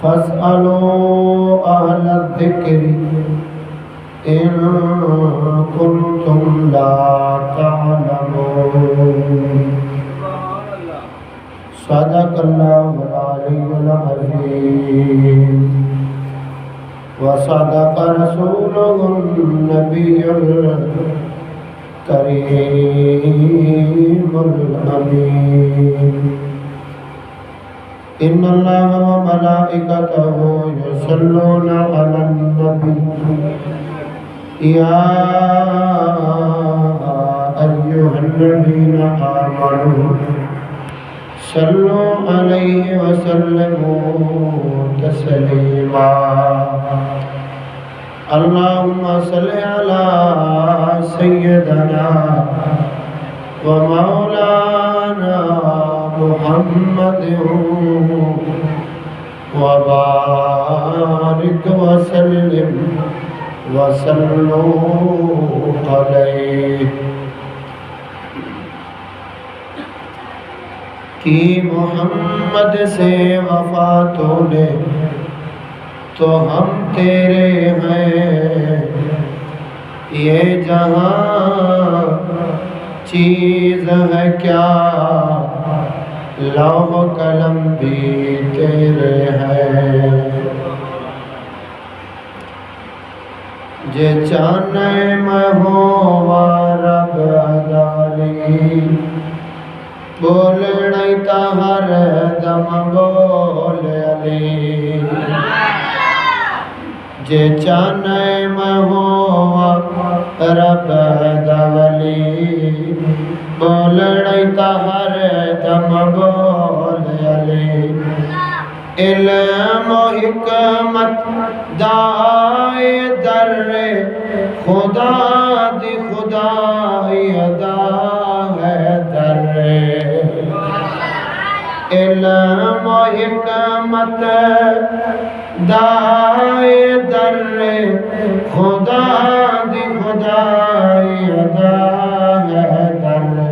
فاسألوا أهل الذكر إن كنتم لا تعلمون صدق الله العلي العظيم وصدق رسوله النبي الكريم الأمين إن الله وملائكته يصلون على النبي يا أيها الذين آمنوا صلوا عليه وسلموا تسليما اللهم صل على سيدنا ومولانا محمد وبارك وسلم وصلوا عليه کہ محمد سے وفا تو لے تو ہم تیرے ہیں یہ جہاں چیز ہے کیا لوح قلم بھی تیرے ہیں جے چانے میں ہوا رب دالی بول نہیں تا ہر دم بول علی جے چانے میں ہوا رب دالی بول نہیں تا ہر دم بول علی علم و حکمت دائے در خدا دی خدای ادا ہے در علم و حکمت دائے در خدا دی خدای ادا ہے در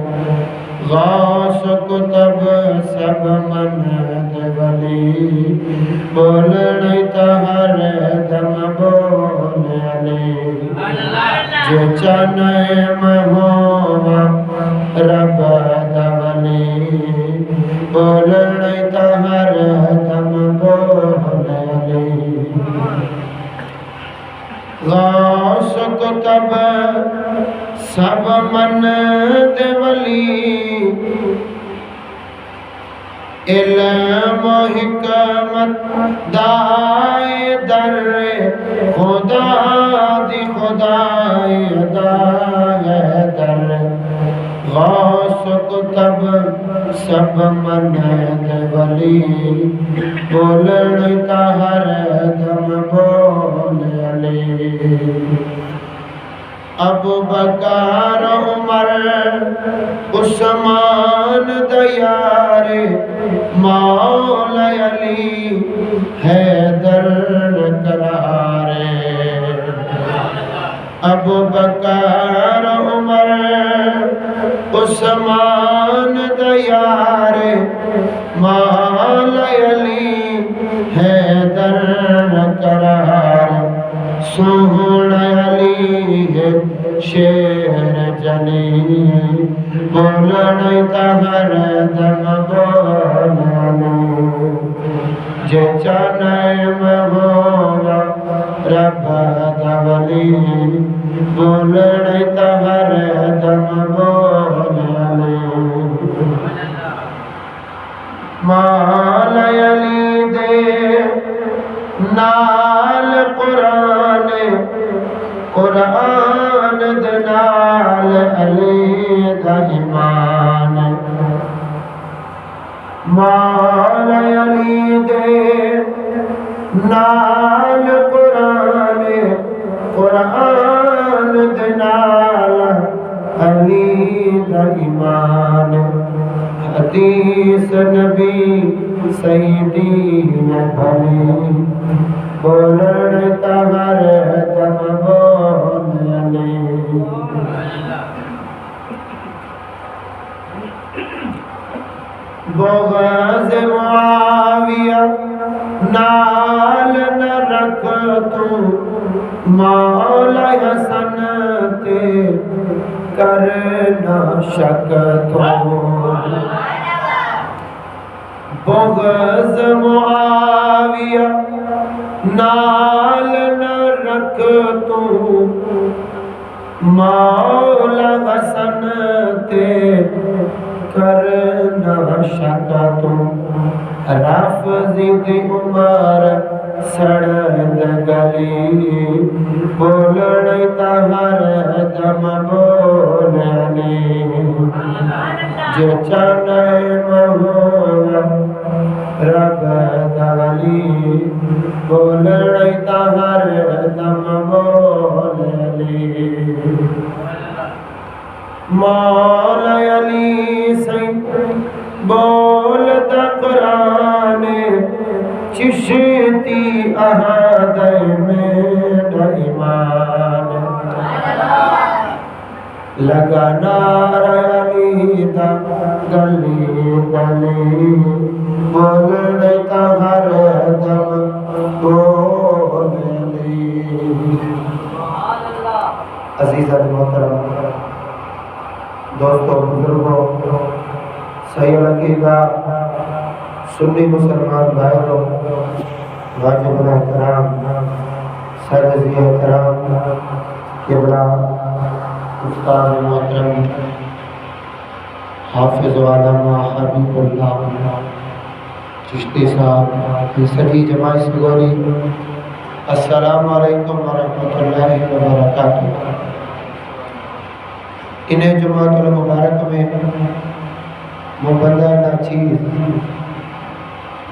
غوث کتب سب مند ولی بول نہیں تا ہر دم بول علی جو چانے میں ہوا رب دولی بول نہیں تا ہر دم بول علی غوث کتب سب مند ولی علم و حکمت دائے در خدا دی خدای ادا ہے در غوث کتب سب مند ولی بول نہیں تا ہر دم بول علی ابو بکر عمر عثمان دیار مولا علی حیدر قرار ابو بکر عمر عثمان دیار مولا علی حیدر قرار سونا علی ہے شیر جلی بول نہیں تا ہر دم بول علی جے چانے میں ہوا رب دولی بول نہیں تا ہر دم بول علی مولا علی دے نال قرآن قرآن دنال علی دا ایمان مولا علی دے نال قرآن قرآن دنال علی دا ایمان حدیث نبی سیدی بھلی بولن تہر دم بولنے بغض معاویہ تو مولا حسن تے کرنا شک تو بغض معاویہ نال نہ رکھ تو مولا حسن تے کرنا شک تو رافضی دی عمر سڑد گلی بولڑی تا ہر دم بولنی جو چانے محمد رب دلی بولڑی تا ہر دم بولنی مولا علی سی بولتا قرآن چشتی احد میں ایمان لگا نعرہ علی دا گلی گلی بولتا ہر دم بولنی عزیزاً محترم دوستوں بزرگوں صحیح عقیدہ سنی مسلمان بھائیوں واجب الاحترام سید احترام قبلہ استاد محترم حافظ علامہ حبیب اللہ چشتی صاحب سبھی جماعت سگوری السلام علیکم ورحمۃ اللہ وبرکاتہ۔ انہیں جماعت المبارک میں مبندہ ناچیز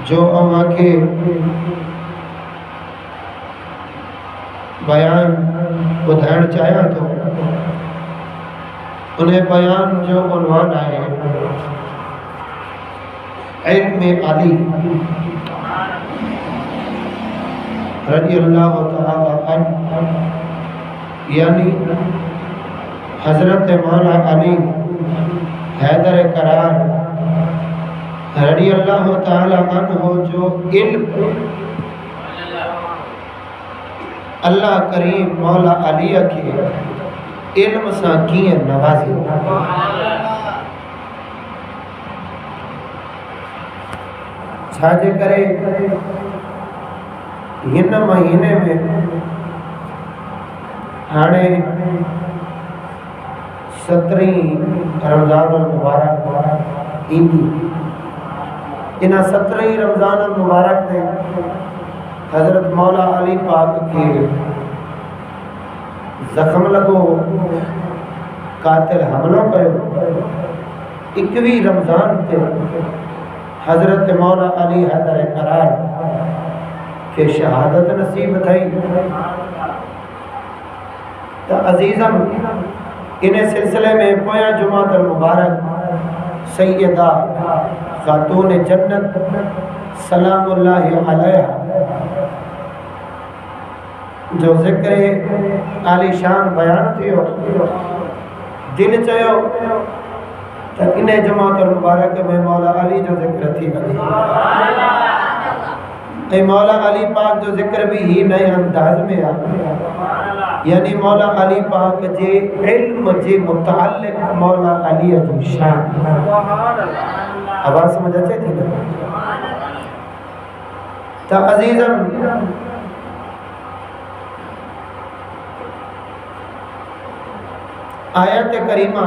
جو اما کے بیان بدھائن چاہیا تو انہیں بیان جو عنوان آئے علم علی رضی اللہ تعالی عنہ یعنی حضرت مولا علی حیدر کرار رضی اللہ تعالی عنہ جو علم اللہ کریم مولا علی کے علم ساکین نوازی چھاجے کرے ہن مہینے میں ہانے 17 رمضان المبارک ایندی انہا 17 رمضان المبارک نے حضرت مولا علی پاک کے زخم لگو قاتل حملوں پہ 21 رمضان تے حضرت مولا علی حیدر کرار کے شہادت نصیب تھی تو عزیزم انہیں سلسلے میں پویا جمعہ المبارک سیدہ خاتون جنت سلام اللہ علیہ جو ذکر عالی شان بیان تھیو دل چاہو تو انہیں جماعت المبارک میں مولا علی جو ذکر تھی اے مولا علی پاک جو ذکر بھی ہی نئے انداز میں یعنی مولا علی پاک جے علم جے متعلق مولا علی جو شان آواز سمجھ اچھے تھی نا تا عزیزم آیت کریمہ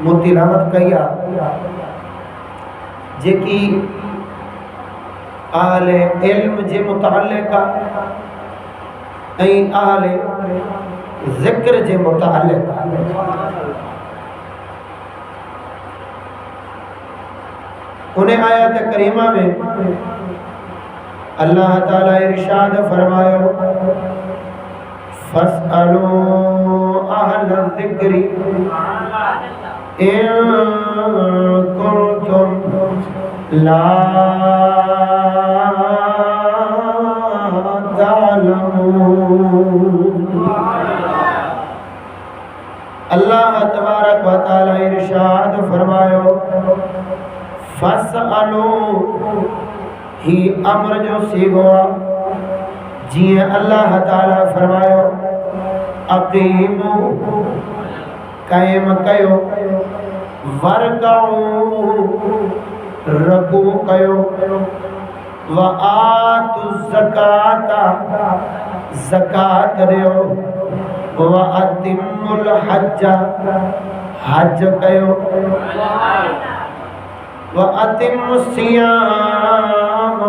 متلاوت کیا جے کی اہل علم جے متعلقہ اہل ذکر جے متعلقہ انہیں آیت کریمہ میں اللہ تعالیٰ ارشاد فرمایا فَاسْأَلُوا أَهْلَ الذِّكْرِ إِن كُنتُمْ لَا تَعْلَمُونَ۔ اللہ تبارک و تعالیٰ ارشاد فرمایا فَاسْأَلُوا ہی امر جو سیگوا جی اللہ تعالیٰ فرمایا اقیمو قائم کیو ورکعو رکو کیو وآتو الزکاة زکاة دیو وَأَتِمُّ الْحَجَّ حج کیو وَأَتِمُّ الصِّيَامَ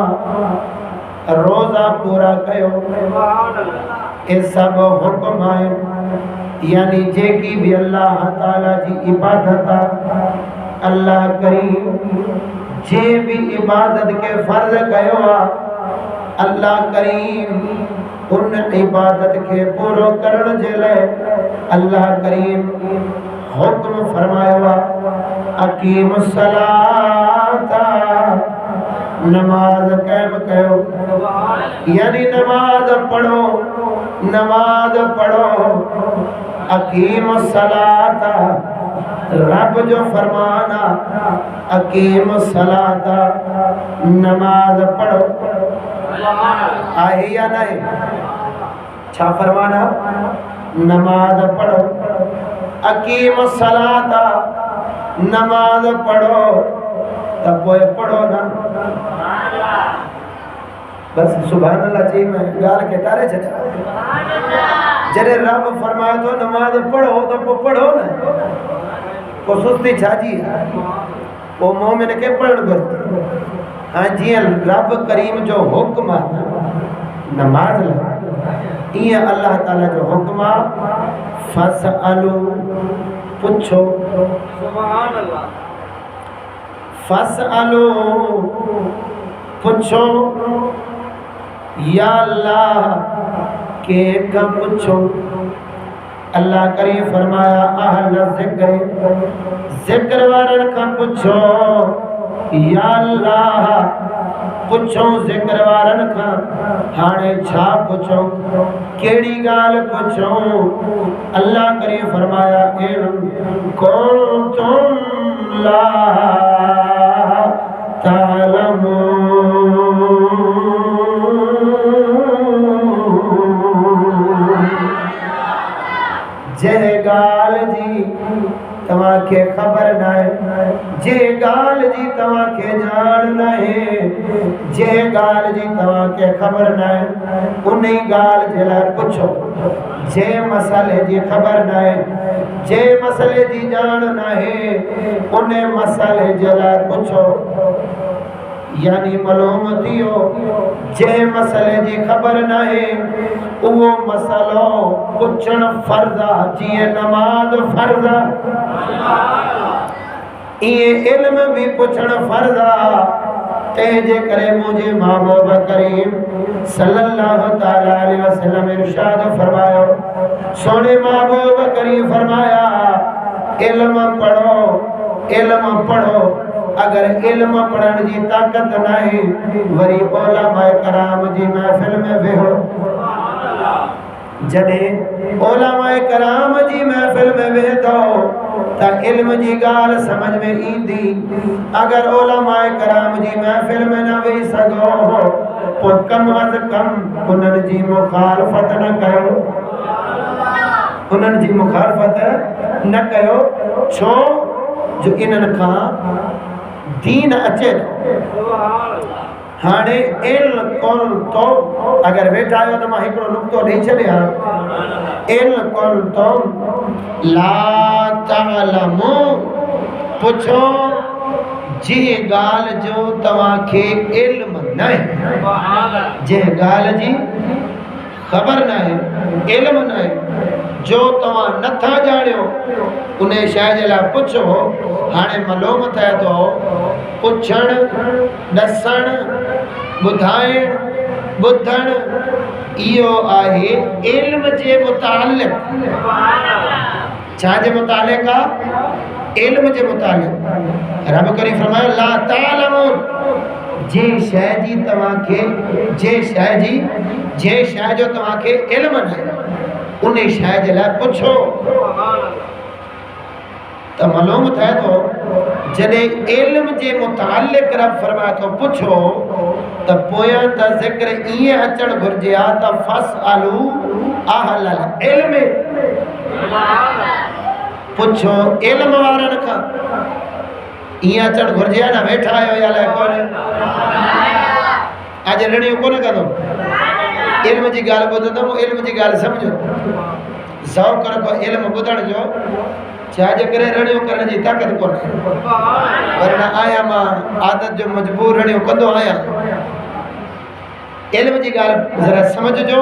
روزہ پورا کیو یہ سب حکم آئے یعنی جے کی بھی اللہ تعالیٰ جی عبادت اللہ کریم جے بھی عبادت کے فرض کیو اللہ کریم ان عبادت کے پورو کرن جلے اللہ کریم حکم فرمایا اقیم الصلاۃ نماز قائم کرو یعنی نماز پڑھو اقیم الصلاۃ رب جو فرمانا اقیم الصلاۃ نماز پڑھو آئی یا نہیں چھا فرمانا نماز پڑھو اقیم الصلاۃ نماز پڑھو تب وہ پڑھو نا بس سبحان اللہ چاہیے میں گال کے ٹارے چھٹا جرے رب فرمایا تو نماز پڑھو تب وہ پڑھو نا وہ سستی چھاجی ہے وہ مومن کے پڑھن گرتی ہاں جی رب کریم جو حکم ہے نماز لگا یہ اللہ تعالیٰ جو حکم ہے فَاسْأَلُوا پوچھو سبحان اللہ فَاسْأَلُوا پوچھو یا اللہ کے کم پوچھو اللہ کریم فرمایا اہل ذکر ذکر وارن کا پوچھو یا اللہ پوچھو ذکر وارن کا ہانے چھا پوچھو کیڑی گال پوچھو اللہ کریم فرمایا ان کنتم لا تعلمون جے گال جی تمہاں کے خبر نہ ہے جے گال جی تمہاں کے جان نہ ہے جے گال جی تمہاں کے خبر نہ ہے انہیں گال جلا پوچھو جے مسئلے جی خبر نہ ہے جے مسئلے جی جان نہ ہے انہیں مسئلے جلا پوچھو یعنی معلومتی ہو جے مسئلے جی خبر نہ ہے وہ مسئلہ پوچھن فرضا جیے نماز فرضا یہ علم بھی پوچھن فرضا تیجے کرے مجھے محبوب کریم صلی اللہ تعالیٰ علیہ وسلم ارشاد فرمایا سونے محبوب کریم فرمایا علم پڑھو اگر علم پڑھن جی طاقت نہیں وری علماء کرام جی محفل میں بہو جڑے علماء کرام جی محفل میں بہتو تا علم جی گال سمجھ میں ایندی اگر علماء کرام جی محفل میں نہ وی سگو تو کم از کم انہن جی مخالفت نہ کرو انہن جی مخالفت نہ کرو چھو جو انہن کا دین اچے ہانے ال کل تو اگر بیٹھا ہے تو میں ہکڑو نکتو نہیں چلے ہاں ال کل تو لا تعلمو پوچھو جے گال جو تواں کے علم نہیں جے گال جی خبر نہیں علم نہیں جو تواں نتھا جاڑیو انہیں شاہ جلا پوچھو ہانے معلوم تھا تو پوچھن دسن بدھائن بدھن ایو آہے علم جے متعلق چھا جے متعلق علم جے متعلق رب کریم فرمایا لا تعلمون جے شاہ جی تواں کے جے شاہ جو تواں کے علم ہے انہیں شاہ جلا پوچھو تو معلوم تھا تو جنہیں علم جے متعلق رب فرمایا تو پوچھو تا پویا تا ذکر یہ اچھڑ گھرجیا تا فَاسْأَلُوا أَهْلَ الْعِلْمِ پوچھو علم وارن کا یہ اچھڑ گھرجیا نا بیٹھا ہے یا لائے کون ہے آج رڑیوں کون کا دو علم جی گال بدھو دو علم جی گال سمجھو ذوق رکھو علم بدھڑ جو چاہجے کرے رڑیوں کرنے جی طاقت کون ہے ورنہ آیا ماں عادت جو مجبور رڑیوں کندو آیا علم جی گال ذرا سمجھ جو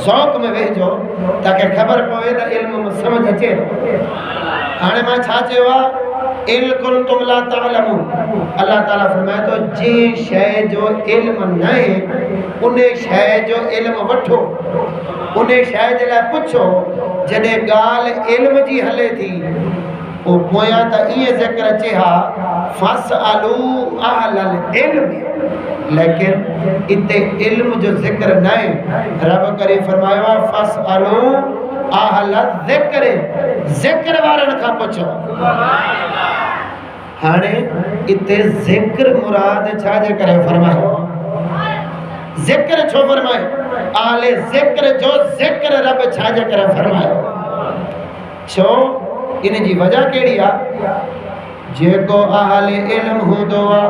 ذوق میں بھیجو تاکہ خبر پوے تا علم میں سمجھ اچے آنے ماں چھاچے ہوا اِن کنتم لا تعلمون اللہ تعالیٰ فرمائے تو جی شے جو علم نہیں انہیں شے جو علم وٹھو انہیں شے جلائے پچھو جنہیں گال علم جی حلے تھی وہ پویا تا یہ ذکر اچھے ہاں فَاسْأَلُوا أَهْلَ الْعِلْمِ لیکن اتے علم جو ذکر نہیں رب کریم فرمایا فَاسْأَلُوا أَهْلَ الذِّكْرِ ذکر وارن کا پچھو ہانے اتے ذکر مراد چھاجے کرے فرمائے ذکر چھو فرمائے آلے ذکر جو ذکر رب چھاجے کرے فرمائے چھو انہیں جی وجہ کیڑیا جے کو اہل علم ہو دعا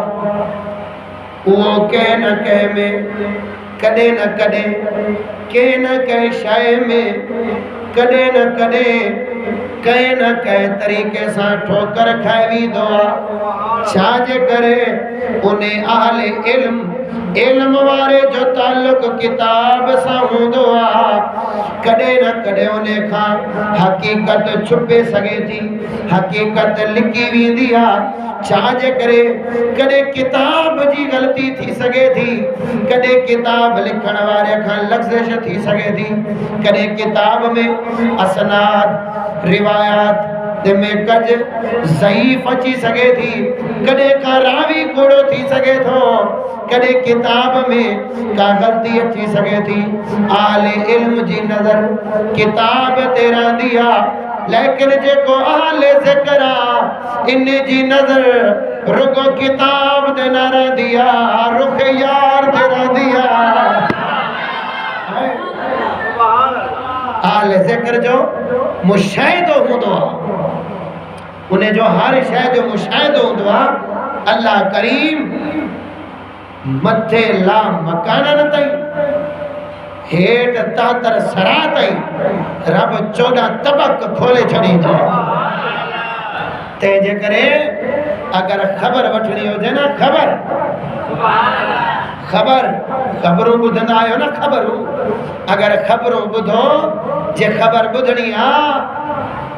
وہ کہہ نہ کہہ میں کدے نہ کدے کہہ نہ کہہ شائع میں کدے نہ کدے کہہ نہ کہہ طریقے سا ٹھوکر کھائیوی دعا چھاجے کرے انہیں اہل علم وارے جو تعلق کتاب سا ہوں دعا کدے نہ کدے انہیں کھا حقیقت چھپے سگے تھی حقیقت لکھی بھی دیا چھاجے کرے کدے کتاب جی غلطی تھی سگے تھی کدے کتاب لکھن وارے کھان لغزش تھی سگے تھی کدے کتاب میں اسناد روایات میں کج ضعیف اچھی سگے تھی کدے کا راوی کوڑو تھی سگے تھو کدے کتاب میں کا غلطی اچھی سگے تھی آل علم جی نظر کتاب تیرا دیا لیکن جے کو آل ذکرہ انہیں جی نظر رکو کتاب دینا رہ دیا رخ یار دینا دیا آل ذکر جو مشاہد ہوں دعا انہیں جو ہر شاید جو مشاہد ہوں دعا اللہ کریم مدھے لا مکانہ نتائی ہیٹ تاتر سراتائی رب 14 طبق کھولے چھڑی جو تیجے کرے اگر خبر وٹھنی ہو جائے نا خبروں بدھنا آئے ہو نا خبروں اگر خبروں بدھو جے خبر بدھنی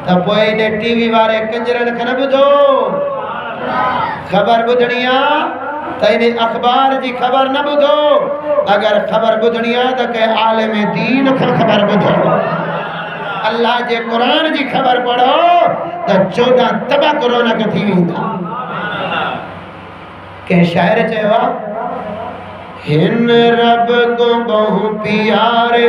تا پوئی نے ٹی وی وارے کنجرن کھنا بدھو خبر بدھنی تا انہیں اخبار جی خبر نہ بدھو اگر خبر بدھنی تا کہ عالم دین کا خبر بدھو اللہ جے قرآن جی خبر پڑھو تا 14 طبق رونق تھی ویندہ کہ شاعر چاہوا ہن رب کو بہو پیارے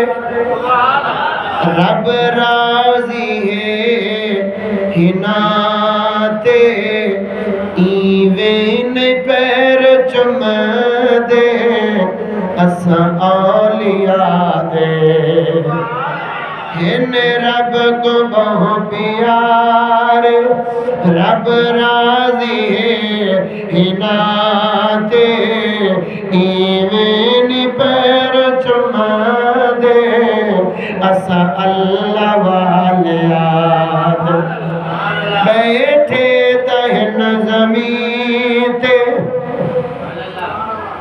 رب راضی ہے ہناتے ایوین پیر چم دے اسا اولیاء دے ہن رب کو بہو پیارے رب راضی ہے ہناتے ایوین پیر چم دے اسا اللہ والیاد بیٹھے تہن زمین تے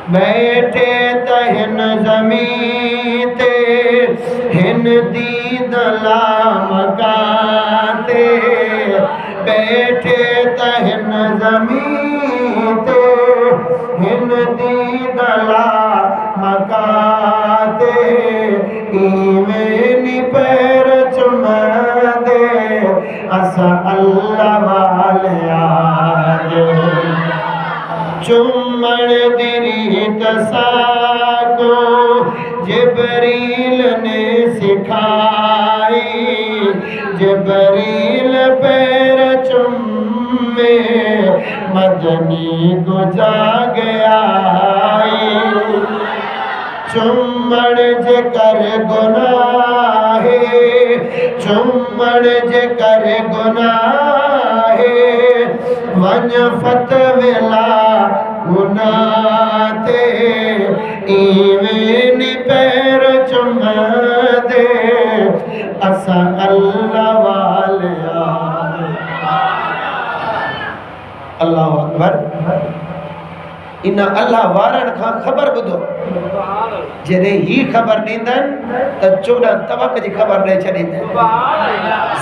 بیٹھے تہن زمین تے ہن دید لامکاتے بیٹھے تہن زمین تے ہن دید لامکاتے ایوینی پیر چم دے اسا اللہ والیاد چمڑ دری تساکو جبریل نے سکھائی جبریل پیر چمے مدنی کو جاگ آئی چمڑ جے کر گناہ چمڑ جے کر گناہ ون فتویلا گناہ تے ایویں پیر چم دے اسا اللہ والیا اللہ اکبر انہا اللہ وارن کھا خبر بدھو جنہیں ہی خبر دیندن تا 14 طبق جی خبر نہیں چڑیندن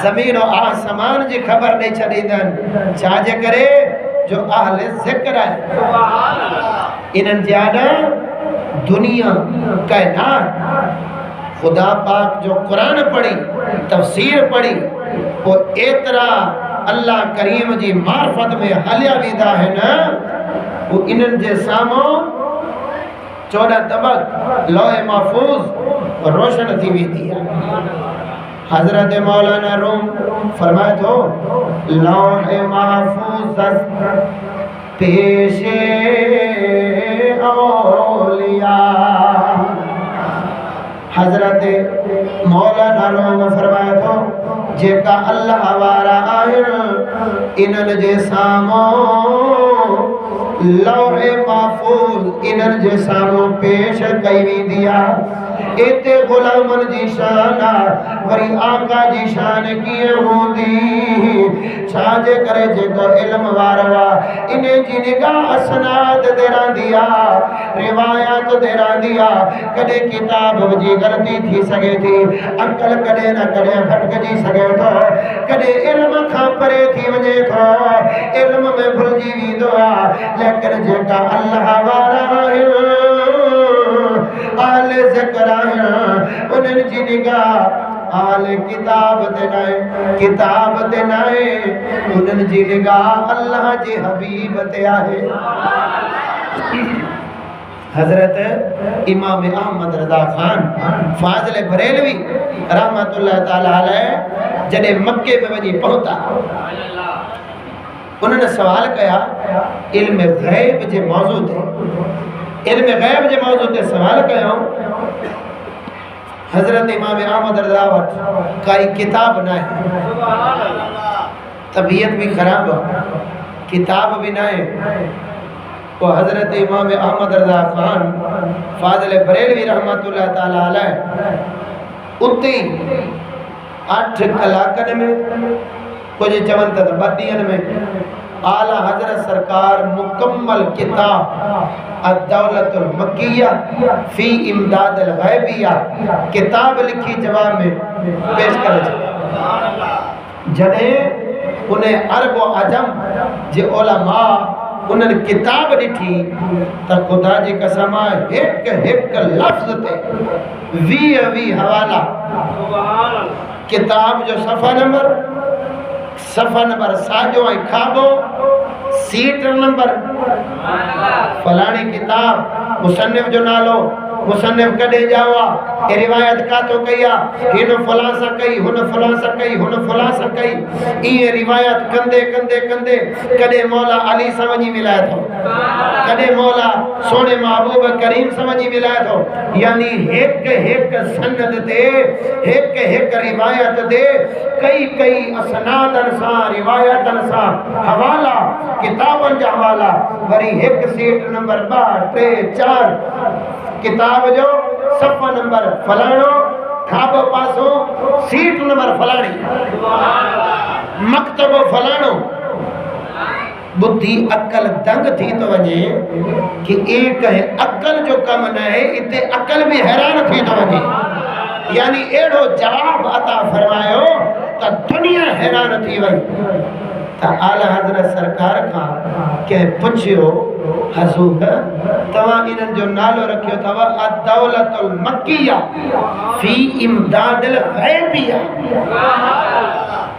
زمین و آسمان جی خبر نہیں چڑیندن چاہجے کرے جو اہل ذکر ہے انہن جانا دنیا کائنات خدا پاک جو قرآن پڑھی تفسیر پڑھی وہ اترا اللہ کریم جی معرفت میں حلیہ ویدہ ہے نا وہ انہن جے سامو 14 طبق لوح محفوظ روشن تھی بھی دیا حضرت مولانا روم فرمائے تو لوح محفوظ پیش اولیاء حضرت مولانا روم فرمائے تو جے کا اللہ وارا آئر انہن جے سامو لوح محفوظ انہن جے سامو پیش کئی بھی دیا ایتے غلامن جی شانہ وری آقا جی شان کیے ہوں دی چھاجے کرے جے کو علم واروا انہیں جی نگاہ اسناد دیران دیا روایات دیران دیا کدے کتاب جی غلطی تھی سگے تھی عقل کدے نہ کدے پھٹک جی سگے تو کدے علم کھا پرے تھی وجے تو علم میں بھل جی وی دعا لیکن جے کا اللہ وارا آل ذکر آیا انہیں جی نگاہ آل کتاب دنائے انہیں جی نگاہ اللہ جی حبیب تے آئے حضرت امام احمد رضا خان فاضل بریلوی رحمت اللہ تعالیٰ علیہ جنہیں مکے میں وجی پہنتا انہوں نے سوال کیا علم غیب جے موضوع تھے علم غیب جے موضوع تے سوال کیا ہوں حضرت امام احمد رضا کئی کتاب نہ ہے طبیعت بھی خراب ہے کتاب بھی نہ ہے تو حضرت امام احمد رضا خان فاضل بریلوی رحمت اللہ تعالیٰ علیہ اتی 8 کلاکن میں کچھ چون تک بدین میں اعلیٰ حضرت سرکار مکمل کتاب الدولت المکیہ فی امداد الغیبیہ کتاب لکھی جواب میں پیش کر جنہیں انہیں عرب و عجم جے علماء انہیں کتاب ڈٹھی تا خدا جی قسم ایک لفظ تے وی حوالہ کتاب جو صفحہ نمبر ساجو آئی کھابو سیٹ نمبر فلانی کتاب مصنف جو نالو مصنف کدے جاوا یہ روایت کا تو کیا ہن فلاں سا کئی ہن فلاں سا کئی ہن فلاں سا کئی یہ روایت کندے کندے کندے کدے مولا علی سمجھی ملایا تھو کدے مولا سونے محبوب کریم سمجھی ملایا تھو یعنی ایک سند دے ایک روایت دے کئی اسنادن سا روایتن سا حوالہ کتابن جا حوالہ وری ایک سیٹ نمبر 2 3 4 کتاب جو صفحہ نمبر فلانو کھابو پاسو سیٹ نمبر فلانی مکتب فلانو بدھی عقل دنگ تھی تو وجے کہ ایک ہے عقل جو کم نہ ہے اتے عقل بھی حیران تھی تو وجے یعنی ایڑو جواب عطا فرمائیو تا دنیا حیران تھی وئی تا اعلیٰ حضرت سرکار کا کہ پچھو حضور توا انہن جو نالو رکھو توا الدولت المکیہ فی امداد الغیبیہ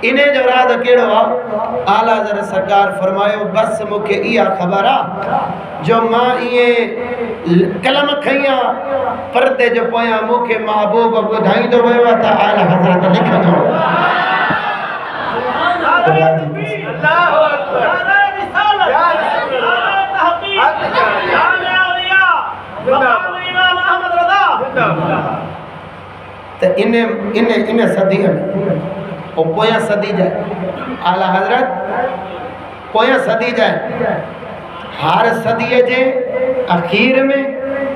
انہیں جو راد کیڑوا اعلیٰ حضرت سرکار فرمائیو بس مکھے ایا خبرہ جو ماں یہ کلم کھئیاں پردے جو پویاں مکھے محبوب بدھائیں دو بھئیوا تا اعلیٰ حضرت لکھا دو تو انہیں صدی میں وہ پویا صدی جائے اعلیٰ حضرت پویا صدی جائے ہر صدی جے اخیر میں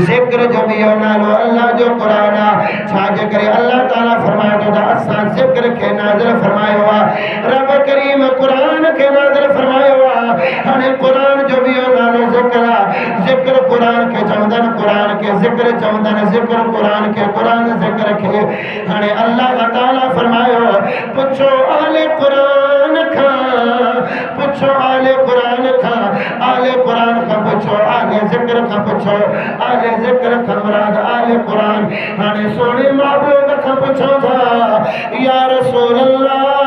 ذکر جو بھی نالو اللہ جو قرآن چھاجے کرے اللہ تعالیٰ فرمائے تو دا اسان ذکر کے نازل فرمائے ہوا رب کریم قرآن کے نازل فرمائے ہوا ہنے قرآن جو بھی نالو ذکر قرآن کے چوندن قرآن کے ذکر چوندن ذکر قرآن کے قرآن ذکر کے ہنے اللہ تعالیٰ فرمائے ہوا پچھو آل قرآن کھا پچھو آل قرآن کھا آل قرآن کا پچھو آل ذکر کا پچھو آل ذکر کا مراد آل قرآن ہنے سونے معبود کا پچھو تھا یا رسول اللہ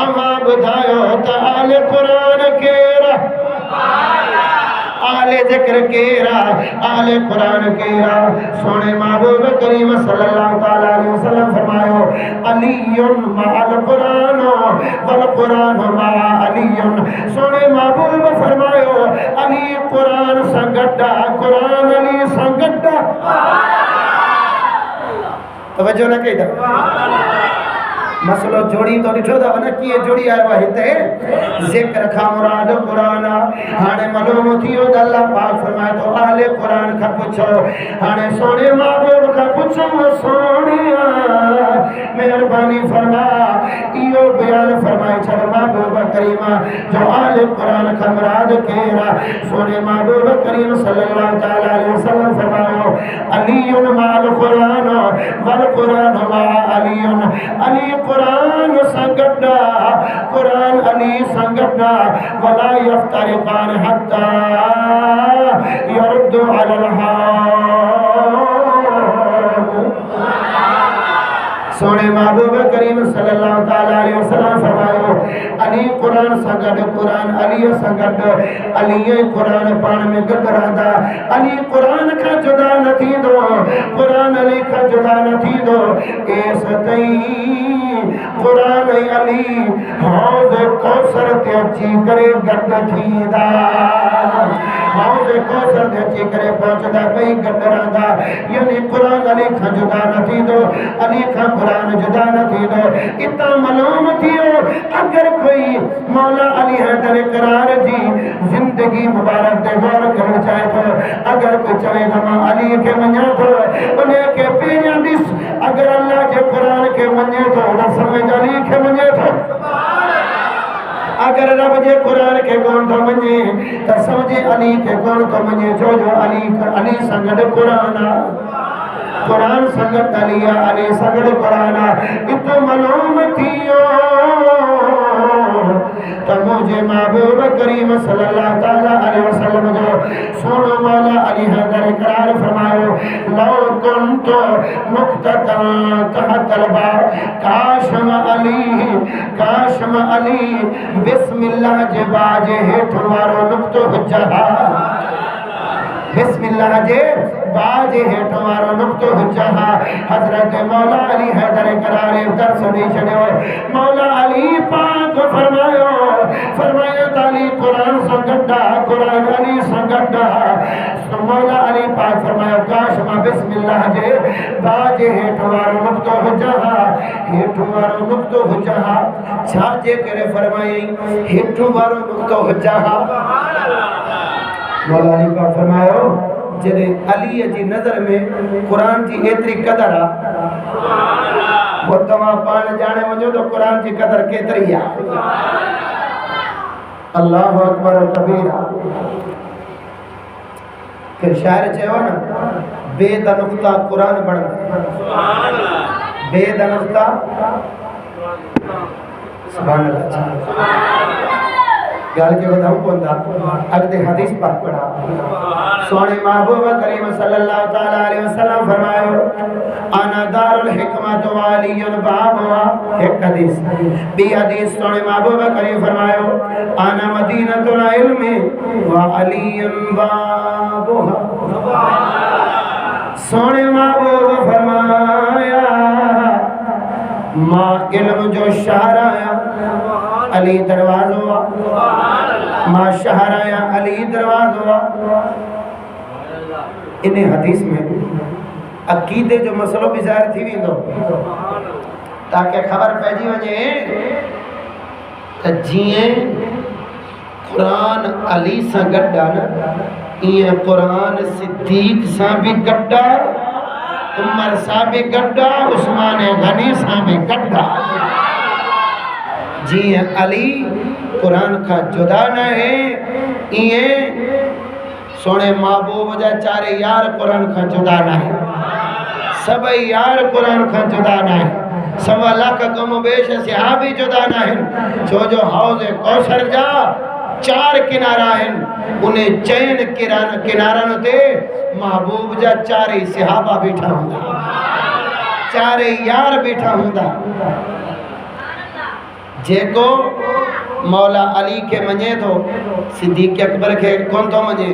اما بدھائیو تا آل قرآن کیرا آل ذکر کیرا آل قرآن کیرا سونے محبوب کریم صلی اللہ علیہ وسلم فرمایو علی مع القرآن والقرآن مع علی سونے محبوب فرمایو علی قرآن سنگٹا قرآن علی سنگٹا توجہ نہ کہتا مسئلہ جوڑی تو ڈٹھو دا نا کیے جوڑی آئے واحد ذکر کھا مراد قرآن ہانے معلوم تھیو دا اللہ پاک فرمائے تو آل قرآن کا پوچھو ہانے سونے محبوب کا پوچھو سونیا مہربانی فرما ایو بیان فرمائے چھڑ محبوب کریمہ جو آل قرآن کا مراد کہرا سونے محبوب کریم صلی اللہ علیہ وسلم فرمائے علی مع القرآن والقرآن مع علی علی قرآن سنگٹنا قرآن علی سنگٹنا ولا یفترقان حتی یرد علی الحام سونے محبوب کریم صلی اللہ علیہ وسلم فرمائیو علی قرآن سنگٹ قرآن علی سنگٹ علی قرآن پان میں گد رہا علی قرآن کا جدا نہ تھی دو قرآن علی کا جدا نہ تھی دو ایس تئی قرآن علی حوض کوثر تے اچھی کرے گد تھی دا حوض کوثر تے اچھی کرے پہنچ دا بھئی گد رہا یعنی قرآن علی کا جدا نہ تھی دو علی کا قرآن جدا نہ تھی دو اتنا معلوم تھیو اگر کوئی مولا علی حیدر قرار جی زندگی مبارک دے غور کرنا چاہے تو اگر کوئی چاہے گا علی کے منیا تو انہیں کے پیریاں دس اگر اللہ جے قرآن کے منیا تو نہ سمجھ علی کے منیا تو اگر رب جے قرآن کے کون تو منجے تو سمجھے علی کے کون تو منجے جو علی سنگڑ قرآن قرآن سنگت علی علی سنگت قرآن اتو معلوم تھیو تو مجھے محبوب کریم صلی اللہ علیہ وسلم جو سونو مولا علی حیدر قرار فرمائیو لو کنتو مقتتن تحت الباب کاشم علی بسم اللہ جباج ہیٹھ مارو نکتو جہا بسم اللہ جے باج ہے تمہارا نقطہ جہاں حضرت مولا علی حیدر قرار در سنی چھڑے مولا علی پاک فرمایا تعالی قرآن سنگٹا قرآن علی سنگٹا مولا علی پاک فرمایا کاش ما بسم اللہ جے باج ہے تمہارا نقطہ جہاں ہے تمہارا نقطہ جہاں چھاجے کرے فرمائی ہے تمہارا نقطہ جہاں مولا علی پاک فرمایا جدے علی جی نظر میں قرآن جی ایتری قدر وہ تمام پان جانے مجھو تو قرآن جی قدر کیتری اللہ اکبر و کبیرہ پھر شاعر چاہو نا بے دنقطہ قرآن بڑھتا بے دنقطہ سبحان اللہ گال کے بتاؤں کون تھا اگدے حدیث پاک پڑھا سونے محبوب کریم صلی اللہ علیہ وسلم فرمائے انا دار الحکمت والی بابا ایک حدیث بھی حدیث سونے محبوب کریم فرمائے انا مدینۃ العلم وعلی بابا سونے محبوب فرمایا ماں علم جو شہر آیا علی دروازہ ماں شہر آیا علی دروازہ انہیں حدیث میں عقیدے جو مسئلہ بھی ظاہر تھی بھی دو تاکہ خبر پیجی وجہ جیئیں قرآن علی سا گڈا نا یہ قرآن صدیق ساں بھی گڈا، عمر ساں بھی گڈا، عثمان غنی ساں بھی گڈا. جی علی قرآن کا جدا نہ ہے، یہ سونے محبوب جا چارے یار قرآن کا جدا نہ ہے، سب یار قرآن کا جدا نہ ہے، سوا لاکھ کم و بیش صحابی جدا نہ ہے. جو حوض کوثر جا 4 کنارہ ہیں، انہیں چین کنارہ تے محبوب جا 4 صحابہ بیٹھا ہوندا، 4 یار بیٹھا ہوندا. جے کو مولا علی کے منجے تو صدیق اکبر کے کون تو منجے.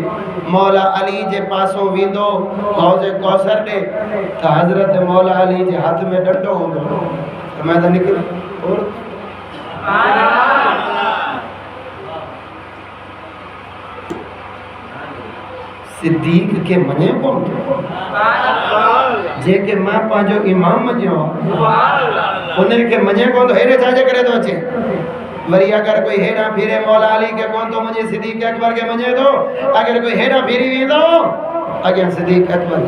مولا علی جے پاسوں ویندو حوض کوثر دے تو حضرت مولا علی جے ہاتھ میں ڈنڈو ہوندو، میں تو نکل اور صدیق کے منجے کون تو جے کہ ماں پانچو امام منجے ہو انہیں کے منجے کون تو ہیرے چاچے کرے تو اچھے. وری اگر کوئی ہیرا پھیرے مولا علی کے کون تو مجھے صدیق اکبر کے منجے دو، اگر کوئی ہیرا پھیری بھی دو اگر صدیق اکبر.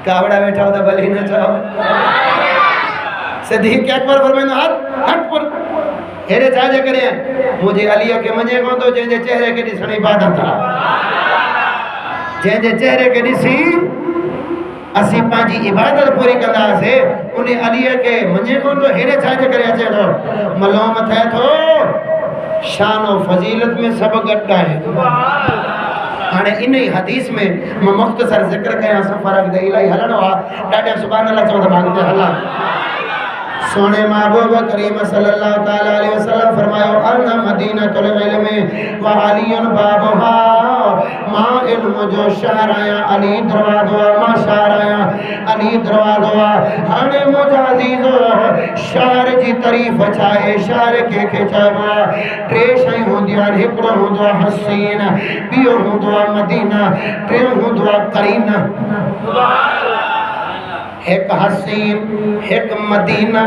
کاوڑا بیٹھا ہوتا بلی نہ چاہو. صدیق اکبر فرمائنو ہٹ پر ہیرے چاچے کرے مجھے علی کے منجے کون تو جنجے چہرے کے ڈسنی عبادت تھا، جنجے چہرے کے ڈسی اسی پانچی عبادت پوری کرنا سے انہیں علیہ کے منجے کون تو ہیرے چھاجے کرے اچھے تو ملومت ہے تو شان و فضیلت میں سب گٹا ہے. آنے انہی حدیث میں مختصر ذکر کیا سفرک دے الہی حلن ہوا ڈاٹا سبحان اللہ چودہ مانگتے حلن. سونے محبوب کریم صلی اللہ تعالیٰ علیہ وسلم فرمایا ارنا مدینہ العلم و علی بابها ماں علم جو شہر آیا علی دروازہ ماں شہر آیا علی دروازہ ہنے مجھا عزیزو شہر جی تعریف چاہے شہر کے چاہوا ٹریشیں ہوں دیا ہکڑوں ہوں دیا حسین بیو ہوں دیا مدینہ ٹریو ہوں دیا قرینہ. ایک حسین ایک مدینہ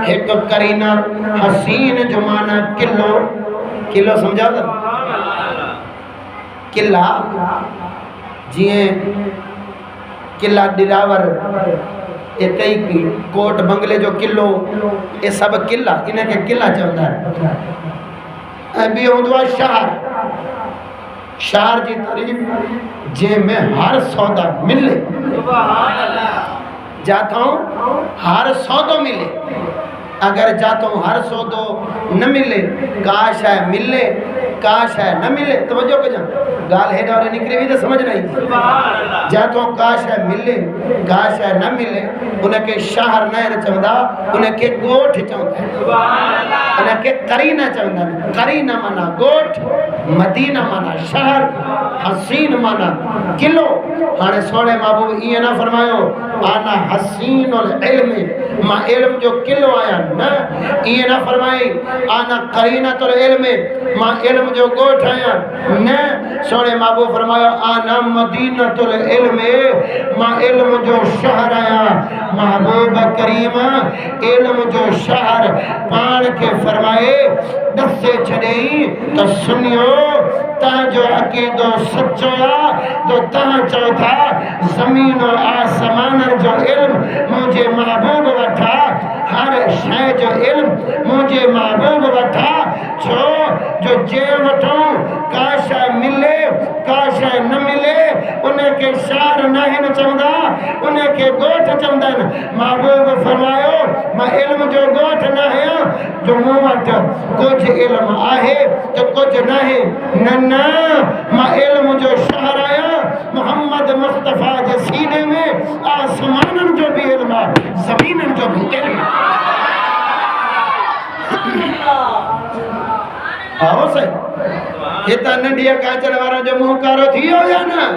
ایک کرینہ. حسین جو معنی کلو سمجھا تھا قلعہ جیئے قلعہ ڈلاور ایک کئی کوٹ بنگلے جو قلعو یہ سب قلعہ انہیں کے قلعہ چاہتا ہے. ابھی ہوں دعا شہر جی تعریف جے میں ہر سودا ملے جاتا ہوں ہر سودو ملے. اگر جاتا ہوں ہر سودو نہ ملے کاش ہے ملے کاش ہے نہ ملے. توجہ کو جان گال ہے دورے نکری بھی تو سمجھ نہیں تھی. جاتا ہوں کاش ہے ملے کاش ہے نہ ملے. انہیں کے شہر نہ چاہتا انہیں کے گوٹھ چاہتا ہے انہیں کے قرینہ چاہتا ہے. قرینہ مانا گوٹھ مدینہ مانا شہر حسین مانا قلعو. ہانے سوڑے محبوب یہ نہ فرمایو آنا حسین العلم ماں علم جو قلعو آیا نہ یہ نہ فرمائی آنا قرینۃ العلم ماں علم جو گوٹھ آیا نہ. سوڑے محبوب فرمایا آنا مدینۃ العلم ماں علم جو شہر آیا. محبوب کریم علم جو شہر پان کے فرمائے دس سے چھڑیں تو سنیو تاں جو عقیدو سچویا تو تاں چوتھا زمین و آسمان جو علم مجھے محبوب وٹھا. ہر شے جو علم مجھے محبوب وٹھا جو جے وٹھوں کاشا ملے کاشا نہ ملے. انہیں کے شہر نہیں چاہتا انہیں کے گوٹھ چاہتا. محبوب فرمایو میں علم جو گوٹھ نہ ہے جو موٹ کچھ علم آہے تو کچھ نہیں نہ میں علم جو شہر آیا محمد مصطفیٰ کے سینے میں آسمان جو بھی علم زمین جو بھی علم. آؤ صحیح یہ تا ننڈیا کانچر وارا جو محکارو تھی ہو یا نا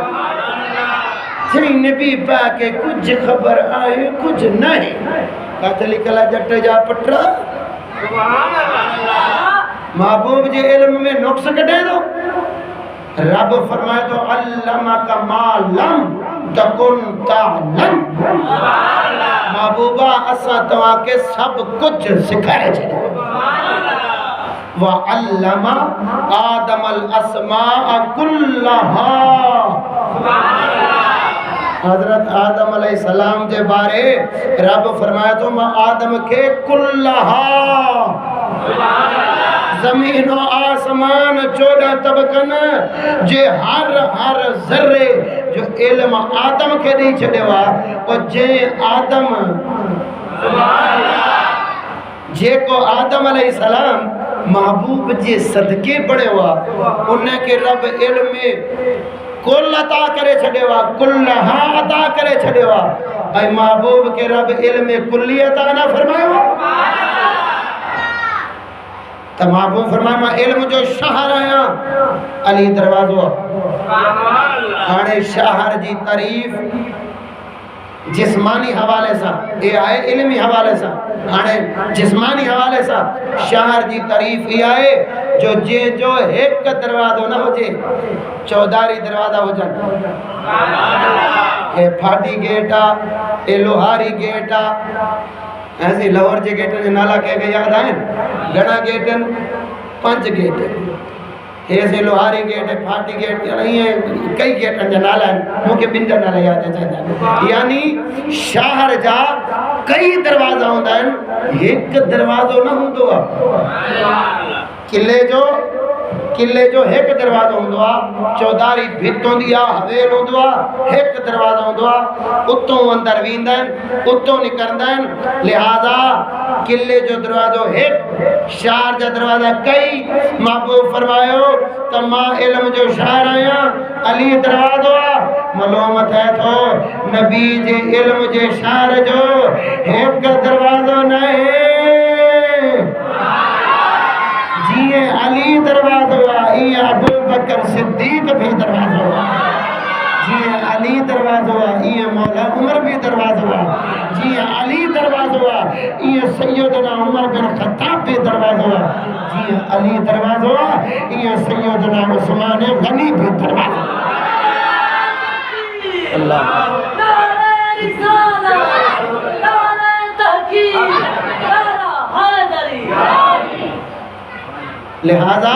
چھئی نبی پاکے کچھ خبر آئے کچھ نہیں. قاتلی کلا جٹ جا پٹرا محبوب جے علم میں نقص کٹے دو. رب فرمائے تو علمک ما لم تکن تعلم. محبوبہ اسا تواں کے سب کچھ سکھائے چھے وعلم آدم الاسماء کلہا۔ حضرت آدم علیہ السلام کے بارے رب فرمایا تو میں آدم کے کلہا، زمین و آسمان 14 طبقن جے ہر ذرے جو علم آدم کے دی چھڑے ہوا اور جے آدم جے کو آدم علیہ السلام محبوب جے صدقے پڑے ہوا انہیں کے رب علم میں کل عطا کرے چھڑے ہوا، کلہا عطا کرے چھڑے ہوا، اے محبوب کے رب علم کلی عطا نہ فرمائے ہوا۔ تو محبوب فرمائے میں علم جو شہر آیا علی دروازہ آنے شہر جی تعریف جسمانی حوالے سا یہ آئے علمی حوالے سا آنے جسمانی حوالے سا شہر جی تعریف یہ آئے جو ایک دروازہ نہ ہو جے 14 دروازہ ہو جائے، یہ پھاٹی گیٹا یہ لوہاری گیٹا ایسی لاہور جے گیٹن نالا کہہ کے یاد آئیں گھنا گیٹن 5 گیٹن ایسے لوہاری گیٹ ہے پھاٹی گیٹ کئی گیٹن جا نالا ہے مجھے بندر نالا یاد ہے یعنی شہر جا کئی دروازہ ہوندہ ہیں ایک دروازہ نہ ہوں دعا قلعے جو ایک دروازہ ہوں دعا 14 بھتوں دیا حویل ہوں دعا ایک دروازہ ہوں دعا اتوں اندر ویندن اتوں نکردن لہذا قلعے جو دروازہ ایک شہر جا دروازہ کئی محبوب فرمائے ہو تمہا علم جو شہر آیا علی دروازہ ملومت ہے تو نبی جے علم جے شہر جو ایک دروازہ نہیں جی علی دروازہ ہوا یہ ابو بکر صدیق بھی دروازہ ہوا جی علی دروازہ ہوا یہ مولا عمر بھی دروازہ ہوا جی علی دروازہ ہوا یہ سیدنا عمر بن خطاب بھی دروازہ ہوا جی علی دروازہ ہوا یہ سیدنا عثمان غنی بھی دروازہ ہوا اللہ لہذا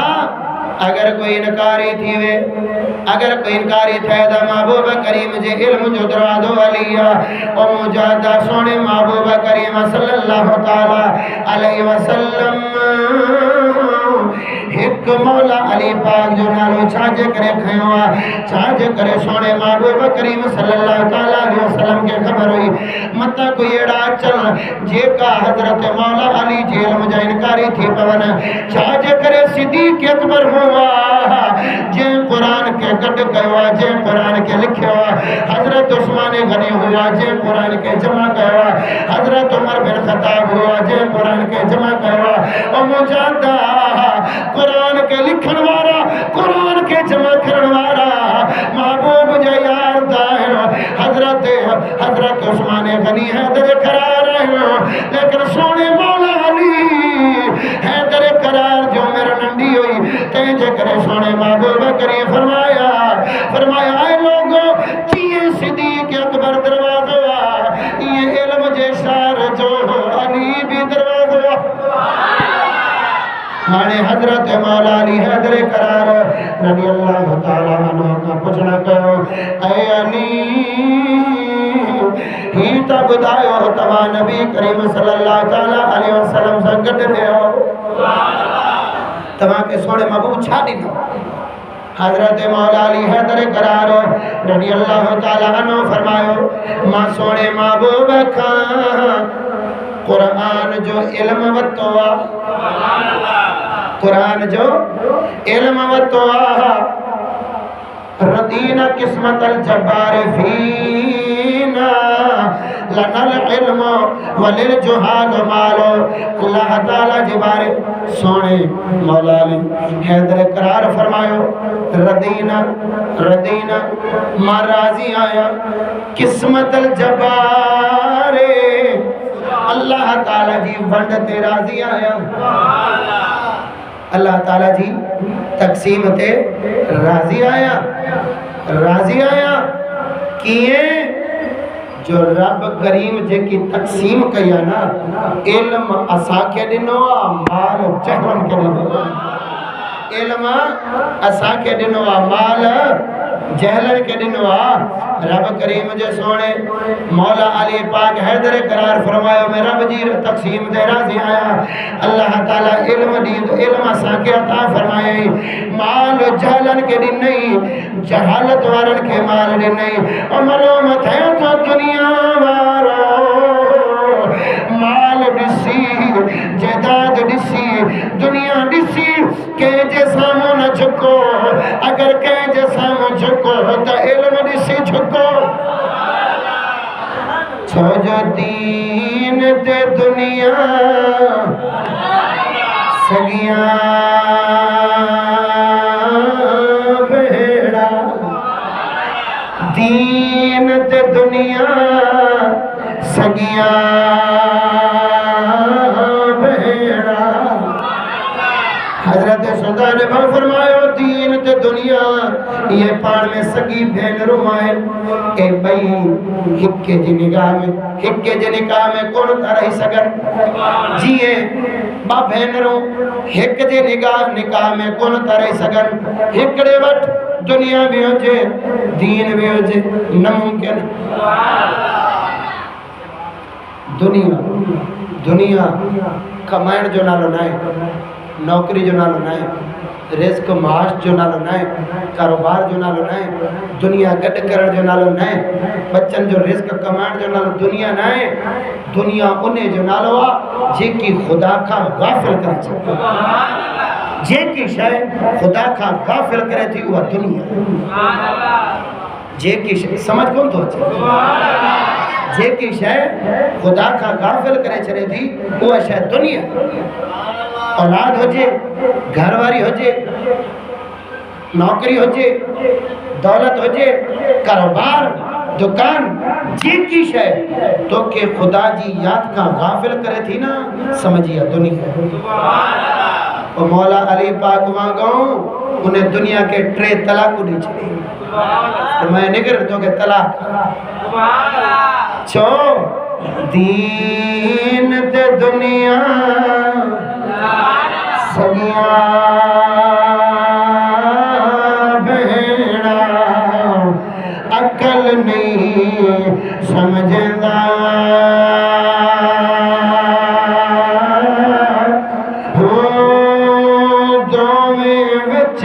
اگر کوئی انکاری تھی وے اگر کوئی انکاری تھے دا محبوب کریم جے علم جو دروازو علیہ و مجادہ سونے محبوب کریم صلی اللہ تعالی علیہ وسلم ایک مولا علی پاک جو نالو چھاجے کرے کھیوا چھاجے کرے سونے محبوب کریم صلی اللہ تعالی علیہ وسلم کے خبر ہوئی مطا کوئی اڑا چل جے کا حضرت مولا علی جے علم جا انکاری تھی پون چھاجے کرے صدیق اکبر ہوا جے قرآن کے گڑ کہوا جے قرآن کے لکھے ہوا حضرت عثمان غنی ہوا جے قرآن کے جمع کہوا حضرت عمر بن خطاب ہوا جے قرآن کے جمع کہوا او مجادہ قرآن کے لکھن وارا قرآن کے جمع کرن وارا محبوب جے یار دائر حضرت عثمان غنی حیدر قرار رہے لیکن سونے مولا علی حیدر قرار جو میرا ننڈی ہوئی تیجے کرے سونے محبوب کریم فرمایا اے لوگوں چیئے صدیق اکبر دروازہ ہوا یہ علم جیسار جو علی بھی دروازہ ہوا ہانے حضرت مولا علی حیدر قرار رضی اللہ تعالیٰ عنہ کا پوچھنا کہو اے علی ہی تا بدایو تمہا نبی کریم صلی اللہ تعالیٰ علیہ وسلم سے گڑ رہے ہو تمہا کے سوڑے محبوب چھا دیتا حضرت مولا علی حیدر قرار رضی اللہ تعالیٰ عنہ فرمائیو ماں سوڑے محبوب کھان قرآن جو علم وطوا قرآن جو علم وطوا ردین قسمت الجبار فینا لنا العلم وللجہال مالو اللہ تعالیٰ جبارے سونے مولا علی حیدر قرار فرمائیو ردین ماں راضی آیا قسمت الجبار اللہ تعالیٰ جی ونڈ تے راضی آیا اللہ تعالیٰ جی تقسیم تے راضی آیا کیے جو رب کریم جے کی تقسیم کیا نا علم اسا کے دنو مال جہلن کے دنو علم اسا کے دنو مال جہلن کے دنو رب کریم جے سونے مولا علی پاک حیدر قرار فرمایا میں رب جی تقسیم دے راضی آیا اللہ تعالی علم دین علم اسا کے عطا فرمائے مال جہلن کے دن نہیں جہالت وارن کے مال دن نہیں اور معلومت ہے تو دنیا وارو مال ڈسی جائیداد ڈسی دنیا ڈسی کہ جے سامو نہ جھکو اگر کہ جے سامو جھکو تو علم ڈسی جھکو چھو جو دین تے دنیا سگیاں بھیڑا دین تے دنیا سگیاں بھیڑا حضرت سلطان نے فرمایا دین تے دنیا یہ پان میں سگی بھین روائن اے بھئی ہکے جی نگاہ میں کون تھا رہی سگن جیئے با بھین رو ہک جی نگاہ میں کون تھا رہی سگن ہکڑے وٹ دنیا بھی ہو جے دین بھی ہو جے نممکن دنیا کمائن جو نالو نائے نوکری جو نالو نائے رزق معاش جو نالو نائے کاروبار جو نالو نائے دنیا گٹ کرن جو نالو نائے بچن جو رزق کمائن جو نالو دنیا نائے دنیا انہیں جو نالو جے کی خدا کا غافل کرے چھے جے کی شے خدا کا غافل کرے تھی وہ دنیا جے کی شے سمجھ کون تو چھے جے کی شے خدا کا غافل کرے چھے تھی وہ شے دنیا اولاد ہو جے گھر واری ہو جے نوکری ہو جے دولت ہو جے کاروبار دکان جی کی شے تو کہ خدا جی یاد کا غافل کرے تھی نا سمجھیا دنیا اور مولا علی پاک مانگاؤں انہیں دنیا کے 3 طلاق کو نہیں چلی تو میں نگر تو کہ طلاق چھو دین تے دنیا سگیاں بھیڑا عقل نہیں سمجھدا دوویں وچ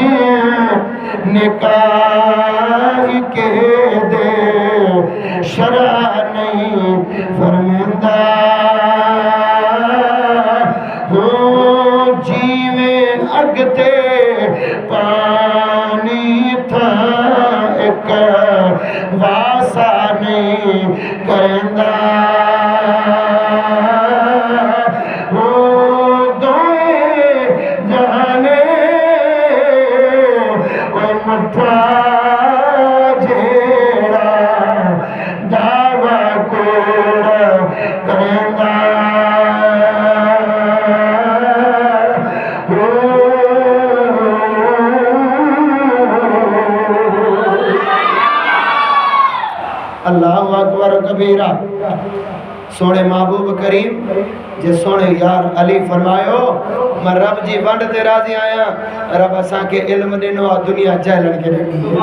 نکاح کے دے شرع نہیں فرمیندا جیویں اگتے پانی تھا ایک واسا نہیں کرندا دوئے جہانے مٹھا جیڑا دعویٰ کوڑ کرندا اللہ اکبر کبیرہ سونے محبوب کریم جے سونے یار علی فرمایو میں رب جی ونڈ تے راضی آیا رب اساں کے علم دینو دنیا جہلن کے دینی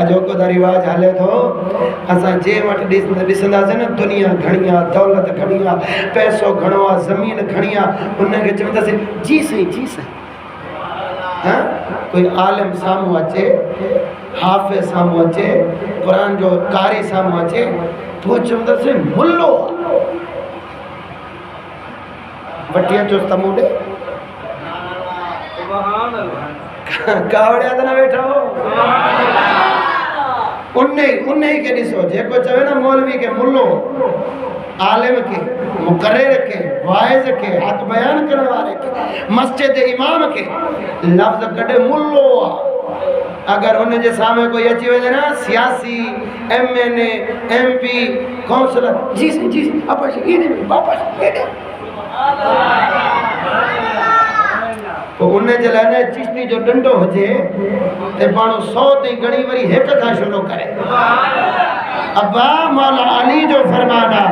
اجو کو دا رواج حلے تو اساں جے وٹ ڈسندا سے نا دنیا گھڑیاں دولت گھڑیاں پیسو گھڑوا زمین گھڑیاں انہیں کے چمتا سے جی صحیح کوئی عالم سامو اچے حافظ سامو اچے قرآن جو قاری سامو اچے تو چمتا سے ملو بٹیا چوستا موڑے کاوڑے آدھنا بیٹھا ہو انہیں کے نسو جے کو چاہے نا مولوی کے ملو عالم کے مقرر کے وائز کے حق بیان کرنے والے کے مسجد امام کے لفظ کٹے ملو اگر انہیں جے سامنے کوئی اچھی وجہ نا سیاسی M N A M P councillor جی سی اپا جی یہ نہیں باپا جی یہ نہیں تو انہیں جلانے چشتی جو ڈنڈو ہو جے تے پانو 100 تی گھڑی وری ہیک تھا شروع کرے ابا مولا علی جو فرمانا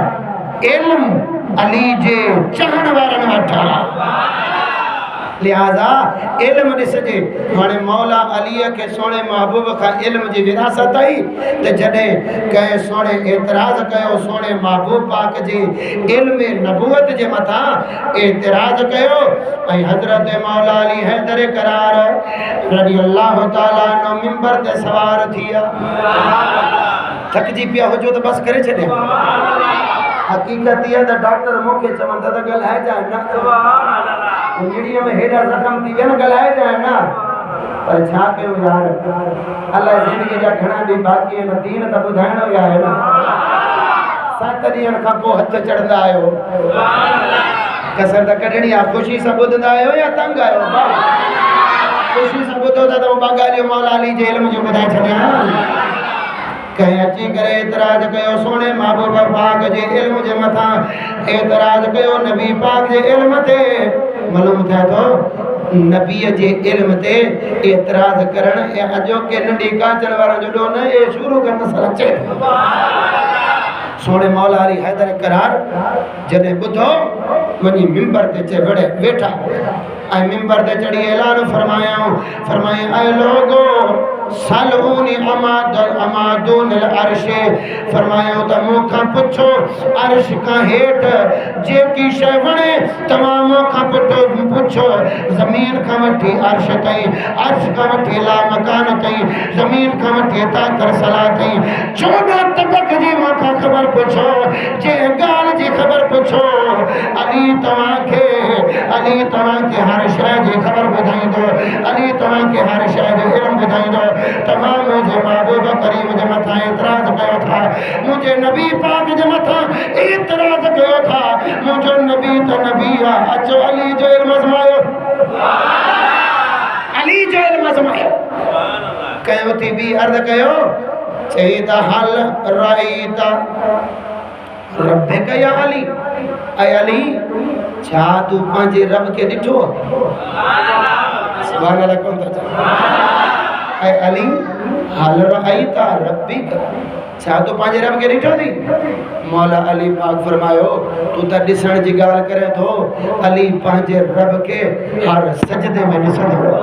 علم علی جے چہن وارن وٹھا لہذا علم نسجے ہانے مولا علی کے سونے محبوب کا علم جی وراثت آئی تے جڑے کہیں سونے اعتراض کہو سونے محبوب پاک جی علم نبوت جے متا اعتراض کہو اے حضرت مولا علی حیدر قرار رضی اللہ تعالیٰ عنہ منبر تے سوار تھیا تھک جی پیا ہو جو تو بس کرے چھڑے حقیقت یہ ہے ڈاکٹر موکے چمندہ دا گل ہے جائے نا میڈیا میں ہیڈا زخم تھی گل ہے جائے نا پر چھا کے ہو یار اللہ زندگی جا گھنا دی باقی ہے نا دین تا بدھائن ہو یا ہے نا سات دین کا کو ہتھ چڑھدا آئے ہو کسر دا کڑنی آپ خوشی سا بدھدا آئے ہو یا تنگ آئے ہو خوشی سا بدھدا دا باگالی مولا علی جے علم جو بدھائے چھڑے کہیں اچھی کرے اعتراض کہو سونے محبوب پاک جے علم جے متھا اعتراض کہو نبی پاک جے علم تے معلوم تھا تو نبی جے علم تے اعتراض کرن اے اجو کے ننڈی کانچن وارا جو ڈون اے شروع کرنا سلچے سونے مولا علی حیدر قرار جنے بدھو ونی منبر تے چے بڑے بیٹھا اے منبر تے چڑھی اعلان فرمایا اے لوگو سالونی امادون العرش فرمایا ہوتا موکھا پچھو عرش کا ہیٹ جے کی شیونے تمام موکھا پچھو زمین کا مٹھی عرش تئی عرش کا مٹھی لا مکان تئی زمین کا مٹھی تاکر صلاح تئی 14 طبق جی موکھا خبر پچھو جے گال جی خبر پچھو علی تمام کے ہر شاہ جی خبر بدھائیں دو علی تمام کے ہر شاہ جی علم بدھائیں دو تمام مجھے محبوب کریم جے متھا اعتراض کیا تھا مجھے نبی پاک جے متھا اعتراض کیا تھا مجھے نبی تو نبی اچھو علی جو علم ازمائیو علی جو علم ازمائیو کہو تھی بھی عرض کہو چہیدہ حل رائیتا رب کا یا علی اے علی چھا تو پانچے رب کے ڈٹھو سبحان اللہ کون تا چاہتا اے علی حال رأیتا ربی کا چھا تو پانچے رب کے ڈٹھو دی مولا علی پاک فرمایو تو تا ڈسن جی گال کرے تو علی پانچے رب کے ہر سجدے میں ڈسن ہوا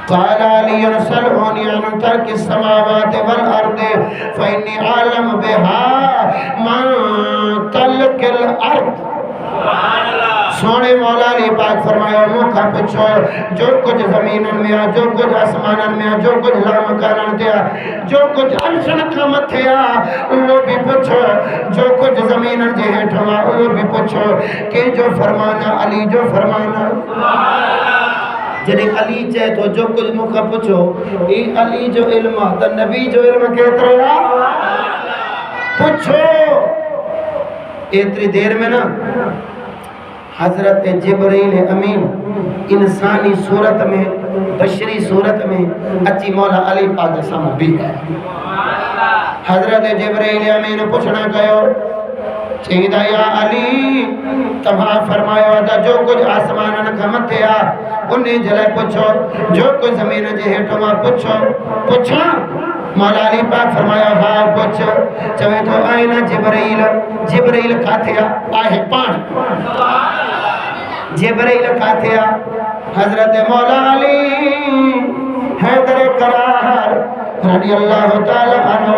قال علی سلونی عن ترک السماوات والارض فإنی عالم بها من تلک الارض سونے مولا علی پاک فرمایا موکھا پچھو جو کچھ زمینن میں جو کچھ آسمانن میں جو کچھ لامکانن دیا جو کچھ عرشن کا متھیا وہ بھی پچھو جو کچھ زمینن جے ہٹھوا وہ بھی پچھو کہ جو فرمانا علی جو فرمانا جنہیں علی چاہے تو جو کچھ موقع پچھو ای علی جو علم تا نبی جو علم کہتا رہا پچھو اتری دیر میں نا حضرت جبرائیل امین انسانی صورت میں بشری صورت میں اچھی مولا علی پاک سامنے بھی ہے حضرت جبرائیل امین پوچھنا کہو چیدہ یا علی تمہاں فرمایا تھا جو کچھ آسمانن کا متھیا انہیں جلے پوچھو جو کچھ زمین جے ہٹو ماں پوچھو مولا علی پاک فرمایا ہاں پوچھو چوے تو آئینا جبرائیل کھاتیا آئے پان جبرائیل کھاتیا حضرت مولا علی حیدر قرار رضی اللہ تعالی عنہ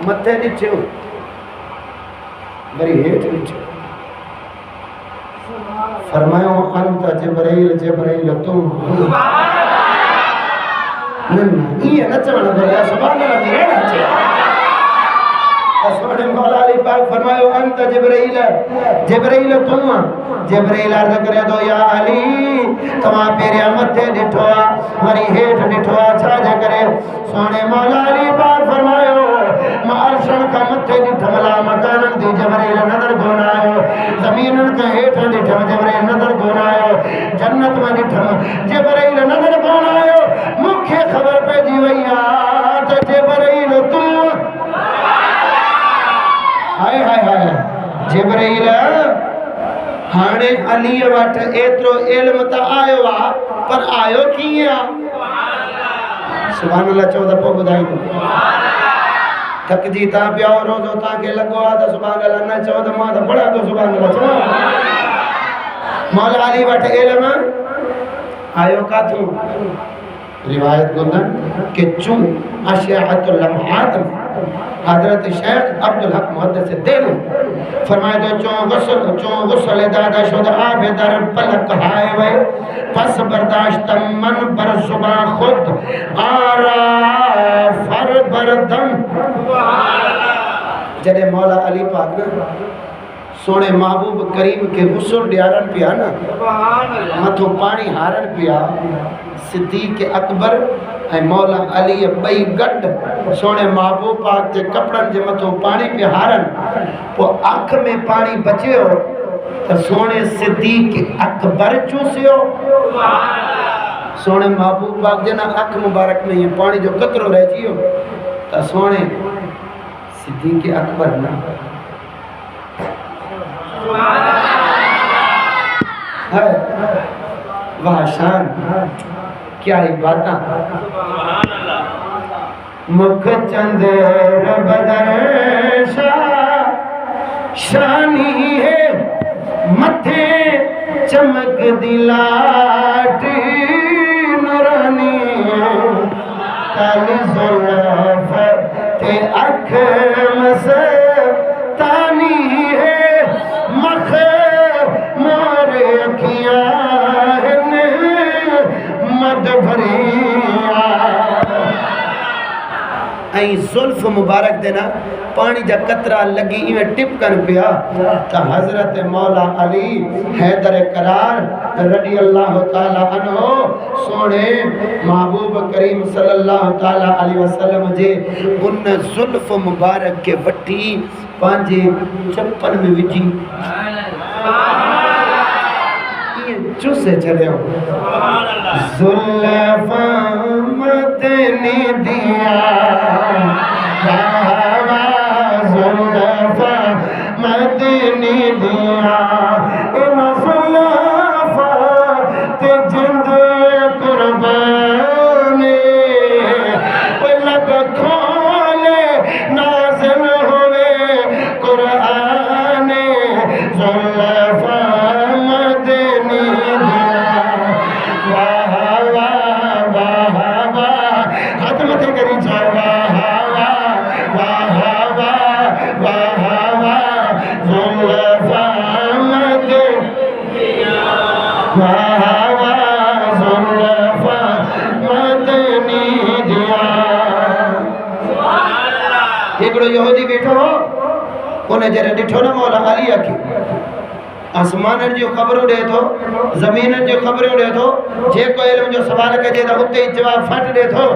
متھے دیچھو بری ہیٹ نیچے فرمایا انتا جبرائیل تم یہ نچوانا بھریا سبحان اللہ میرے نچے اسوڑے مولا علی پاک فرمایا انتا جبرائیل تم جبرائیل عرض کرے دو یا علی تمہاں پیریا متھے ڈٹھوا مری ہیٹ ڈٹھوا چھا جے کرے سونے مولا علی پاک فرمایا معرشن کا متھے ڈٹھا ملا مکانن دی جبرائیل نظر گونایو زمینن کا ہیٹھا ڈٹھا جبرائیل نظر گونایو جنت میں ڈٹھا جبرائیل نظر گونایو مکھے خبر پہ جیویا تو جبرائیل تو ہائے ہائے ہائے جبرائیل ہانے علی وٹ ایترو علم تا آئیو پر آئیو کیے سبحان اللہ 14 پو بدائی تھکجی تا پیا روزو تا کے لگو آدھا سبحان اللہ نہ چاہو تو ماں پڑھا تو سبحان اللہ چاہو مولا علی وٹ علم آیو کا تھوں روایت گندن کہ چون اشیعت اللمحات حضرت شیخ عبدالحق محدث دینو فرمائے دو چون غسل دادا شد آب در پلک ہائے وے پس برداشت من بر زبان خود آرا فر بردم جنہیں مولا علی پاک نے سونے محبوب کریم کے غسل ڈیارن پیا نا متھو پانی ہارن پیا صدیق اکبر اے مولا علی بئی گڈ سونے محبوب پاک کے کپڑن جے متھو پانی پیا ہارن وہ آنکھ میں پانی بچے ہو تو سونے صدیق اکبر چوسے ہو سونے محبوب پاک جنا آنکھ مبارک میں یہ پانی جو قطرو رہ جی ہو تو سونے صدیق اکبر نا واہ شان کیا ہی باتاں مکھ چند بدر شانی ہے متھے چمک دلاٹ نورانی کالی زلف تے اکھ مستانی ہے مخ مارے اکھیاں مد بھریا این زلف مبارک دینا پانی جا قطرہ لگی ایویں ٹپ کر پیا تا حضرت مولا علی حیدر قرار رضی اللہ تعالی عنہ سونے محبوب کریم صلی اللہ تعالی علیہ وسلم جے ان زلف مبارک کے وٹی پانجے چپن میں وجی چوسے چلے ہو زلفاں مدنی دیا زلفاں مدنی دیا ان زلفاں تے جند قربانی لب کھولے نازل ہوئے قرآن زلفاں یہودی بیٹھو ہو انہیں جرے ڈٹھو نا مولا علی اکی آسمان جو خبروں دے تو زمین جو خبروں دے تو جے کو علم جو سوال کجے دا اتے جواب پھٹ دے تو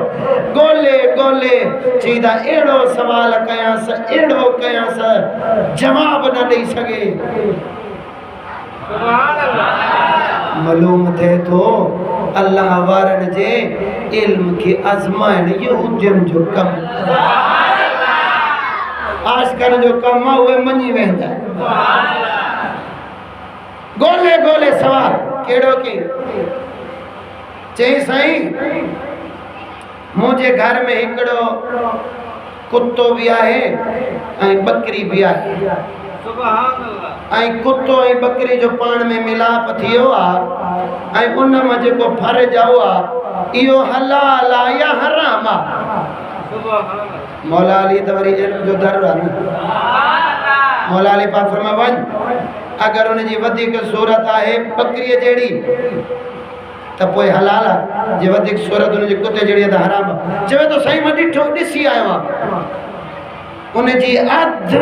گولے گولے چیدہ ایڑو سوال کیاں سا ایڑو کیاں سا جواب نہ دے سکے معلوم تھے تو اللہ وارن جے علم کی آزمائن یہودین جو کم آج کل جو کم ہوئے منی وہندا ہے گولے گولے سوال کیڑو کی چاہی سائیں مجھے گھر میں ہکڑو کتو بھی آئے آئیں بکری بھی آئے آئیں کتو آئیں بکری جو پان میں ملا پتھیو آئیں انہ مجھے کو پھر جاؤ ایو حلال یا حرام مولا علی دوری علم جو در رہا مولا علی پاک فرما ون اگر انہیں جی ودی کے صورت آئے بکری جیڑی تب وہ حلال ہے جی ودی کے صورت انہیں جی کتے جیڑی ہے حرام جوے تو صحیح مدی ٹھوک سی آئے وہاں انہیں جی اد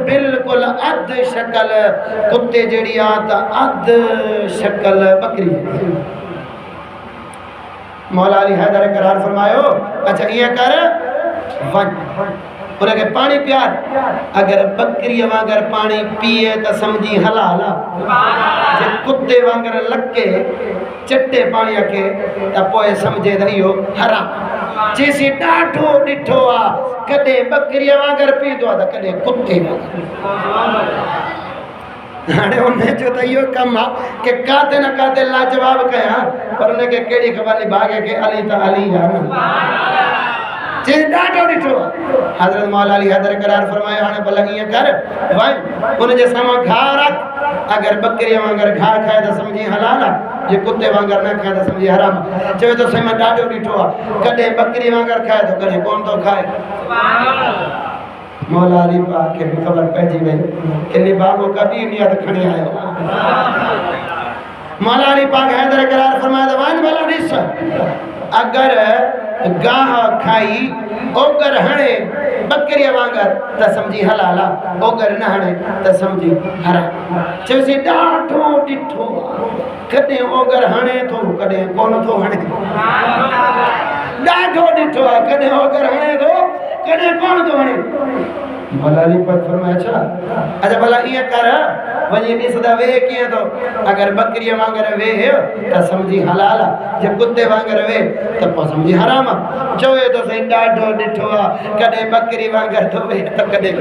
بالکل اد شکل کتے جیڑی آتا اد شکل بکری مولا علی حیدر قرار فرمائے ہو اچھا یہ کر ون انہیں کہ پانی پیار اگر بکری وانگر پانی پیئے تا سمجھی حلالا جے کتے وانگر لکے چٹے پانی اکے تا پوئے سمجھے دائیو حرام جیسی ڈاٹھو ڈٹھو کدے بکری وانگر پی دو کدے کتے وانگر انہیں جو تیو کم کہ کاتے نہ کاتے لاجواب کہا پر انہیں کہ کیڑی خبر نہیں بھاگے کہ علی تا علی ہے چیز ڈاٹو ڈٹھو حضرت مولا علی حیدر قرار فرمایا ہاں بھلا یہ کر وائن انہیں جیسا ماں گھا رکھ اگر بکری وانگر گھا کھائے تو سمجھی حلالا یہ کتے وانگر نہ کھائے تو سمجھی حرام چوہے تو سیمہ ڈاٹو ڈٹھو کدے بکری وانگر کھائے تو کدے کون تو کھائے مولا علی پاک کے خبر پہنچی گئی کہ نباغوں کا بھی نیت کھڑی آئے مولا علی پاک حیدر قرار فرمایا دوائن والا ڈیس اگر گاہ کھائی اوگر ہنے بکری وانگر تا سمجھی حلالا اوگر نہ ہنے تا سمجھی حرام چوسی ڈاٹھو ڈٹھو کدے اوگر ہنے تو کدے کون تو ہنے ڈاٹھو ڈٹھو کدے اوگر ہنے تو کدے کون تو ہنے مولا علی پاک فرمایا اچھا بھلا یہ کر ونی بھی صدا وے کیے تو اگر بکری وانگر وے ہے تو سمجھی حلالا جب کتے وانگر وے تو سمجھی حرام چوئے تو صحیح ڈاٹھو ڈٹھو کدے بکری وانگر تو وے تو کدے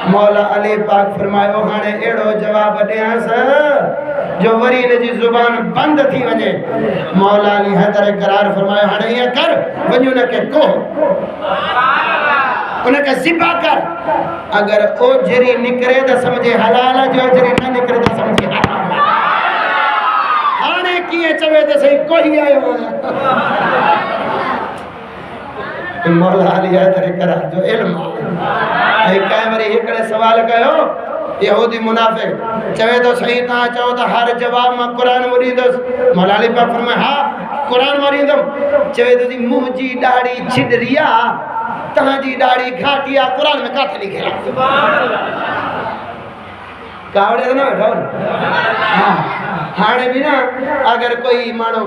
مولا علی پاک فرمایا ہانے ایڑو جواب دیا سا جو ورین جی زبان بند تھی وجے مولا علی حیدر قرار فرمایا ہانے یہ کر ونیو نہ کہ کو انہیں کہا زبا کر اگر او جری نکرے تو سمجھے حلال جو جری نہ نکرے تو سمجھے حرام ہانے کیے چوے تو صحیح کوئی آئے ہوئے مولا علی حیدر قرار جو علم ہے کہے مری ایکڑے سوال کہو یہودی منافق چوے تو صحیح تھا چاہو تو ہر جواب میں قرآن مریدس مولا علی پاک فرمائے ہاں قرآن مریدم چوے تو دی منہ جی ڈاڑی چھڑ ریا تہاں جی ڈاڑی گھاٹیا قرآن میں کہتے لکھے کاوڑے تو نہ بیٹھا ہانے بھی نا اگر کوئی مانو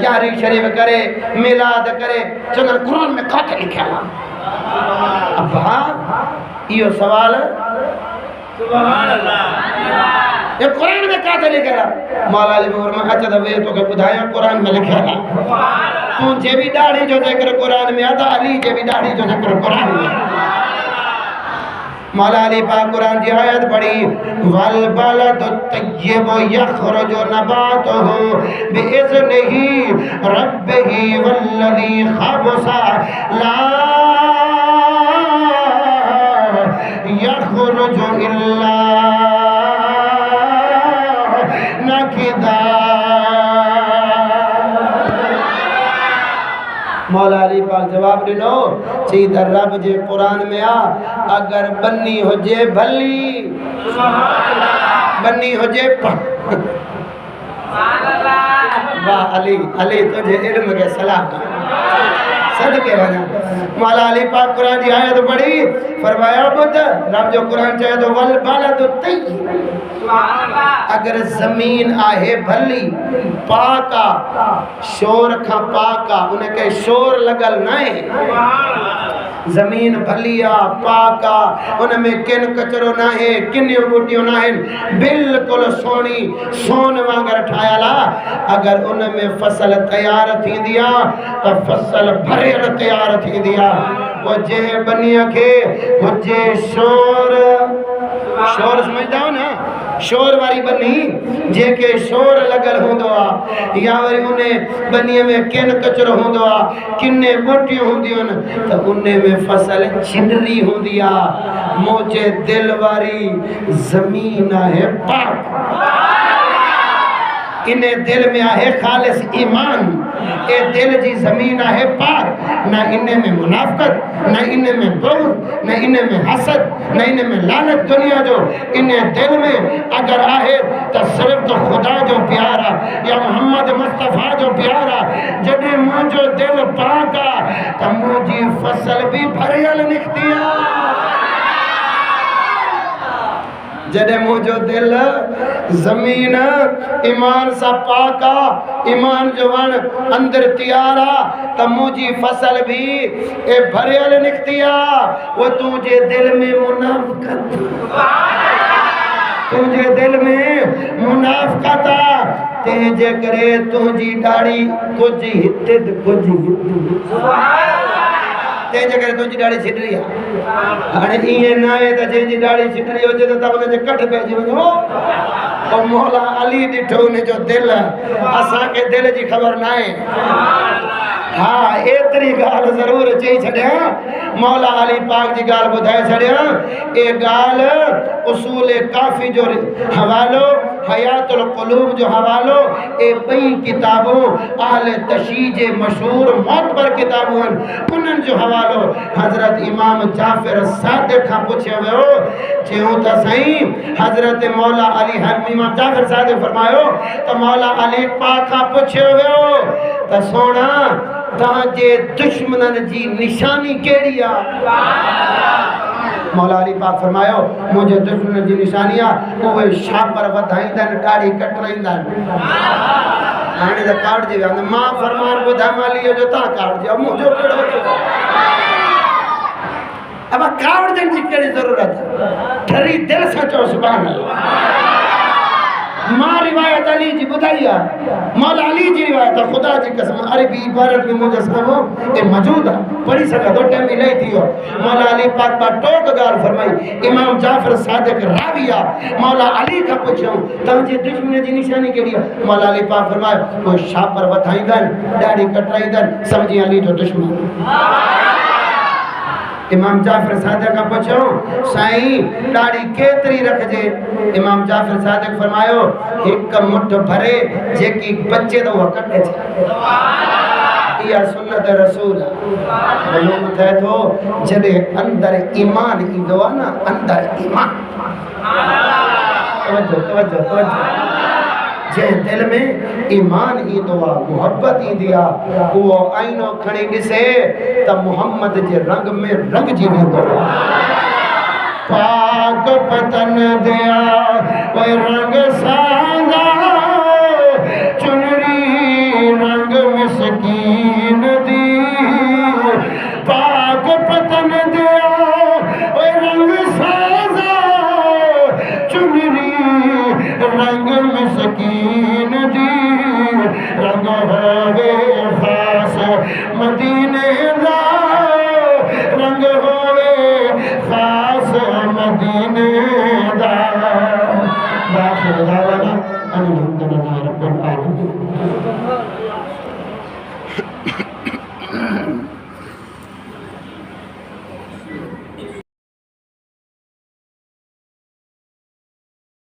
یاری شریف کرے میلاد کرے چندر قرآن میں کہتے لکھے ابا یہ سوال سبحان اللہ یہ قرآن میں کہتے لکھے مولا علی فرمایا اچھا تو وہ تو کہ بدھایا قرآن میں لکھے تو جے بھی داڑھی جو ذکر قرآن میں آتا علی جے بھی داڑھی جو ذکر قرآن میں مولا علی پاک قرآن کی آیت پڑھی والبلد الطیب یخرج نباتہ بإذنہ ربہ والذی خبث لا یخرج الا نکدا مولا علی پاک جواب دنو چیدہ رب جے قرآن میں اگر بنی ہو جے بھلی بنی ہو جے واہ علی تجھے علم کے سلام صدقے بنا مولا علی پاک قرآن کی آیت پڑھی فرمایا بد رب جو قرآن چاہے تو والبلد الطیب اگر زمین آہے بھلی پاکا شور کھا پاکا انہیں کہ شور لگل نائے زمین بھلیا پاکا انہیں میں کن کچرو نائے کنیوں بوٹیوں نائے بالکل سونی سون وانگر ٹھایا لا اگر انہیں میں فصل تیار تھی دیا تو فصل بھریر تیار تھی دیا وہ جے بنیا کے وہ جے شور سمجھتا ہوں نا شور واری بنی جے کے شور لگل ہوں دعا یا واری انہیں بنی میں کن کچر ہوں دعا کنے بوٹی ہوں دیون تو انہیں میں فصل چھنری ہوں دیا موجے دل واری زمین ہے پاک انہیں دل میں آئے خالص ایمان اے دل جی زمین آئے پاک نہ انہیں میں منافقت نہ انہیں میں بغض نہ انہیں میں حسد نہ انہیں میں لعنت دنیا جو انہیں دل میں اگر آئے تو صرف تو خدا جو پیارا یا محمد مصطفیٰ جو پیارا جنہیں مجھو دل پاکا تو مجھے فصل بھی بھریل نکھتیا جدے مجھو دل زمین ایمان سا پاکا ایمان جوان اندر تیارا تا مجھے فصل بھی اے بھریل نکتیا وہ تجھے دل میں منافقت تجھے دل میں منافقت تیجے کرے تجھے داڑی کچھ ہتد تیجے کرے تجھے داڑی چھٹ رہی ہے آنے یہ نائے تا جنجی داڑی چھٹ رہی ہو جیتا تا انہیں جے کٹ پہ جی ونجو اور مولا علی ڈٹھو نے جو دل اسا کے دل جی خبر نائے ہاں ایتری گال ضرور چئی چھڑیا مولا علی پاک جی گال بدھائے چھڑیا اے گال اصول کافی جو حوالو حیات القلوب جو حوالو اے بئی کتابوں اہل تشیج مشہور معتبر کتابوں انہن جو حوالو حضرت امام جعفر صادق کا پوچھے ہوئے ہو چھوں تا سائیں حضرت مولا علی امام جعفر صادق فرمائے تو مولا علی پاک کا پوچھے ہوئے ہو تا سونا تاجے دشمنن جی نشانی کیڑیا مولا علی پاک فرمایا مجھے دشمنن جی نشانیاں وہ شاپر ودھائیں دن ڈاڑی کٹ رہی دن آنے دا کارڈ جی ویاں ماں فرمان کو دھاما لیے جو تا کارڈ جی مجھے کڑو جو اب کارڈ جن جی کیڑی ضرورت ہے ٹھری دل سچو سبحان اللہ ماں روایت علی جی بدھائیا مولا علی جی روایت خدا جی قسم عربی عبارت میں مجسم ہو کہ موجود ہے پڑھی سکا دو ٹیم ہی لئی تھی ہو مولا علی پاک پر ٹوک گال فرمائی امام جعفر صادق راویہ مولا علی کا پوچھوں تاجے دشمن جی نشانی کے لیے مولا علی پاک فرمائے وہ شاہ پر وطائیں دن ڈاڑی کٹرائی دن سمجھی علی جو دشمن امام جعفر صادق کا پوچھو سائیں ڈاڑی کیتری رکھ جے امام جعفر صادق فرمایو ایک مٹھ بھرے جے کی بچے دو وقت ہے یہ سنت رسول معلوم تھے تو جدے اندر ایمان ای دوانا اندر ایمان توجہ جے دل میں ایمان ہی دعا محبت ہی دیا وہ آئینو کھڑی گسے تا محمد جے رنگ میں رنگ جی بھی دعا پاک پتن دیا وہ رنگ سانگا چنری رنگ مسکین دی پاک پتن دیا وہ رنگ سانگا چنری رنگ مسکین دی رنگ ہوئے خاص مدینے دا رنگ ہوئے خاص مدینے دا باخر دعوانا الحمدللہ رب العالمین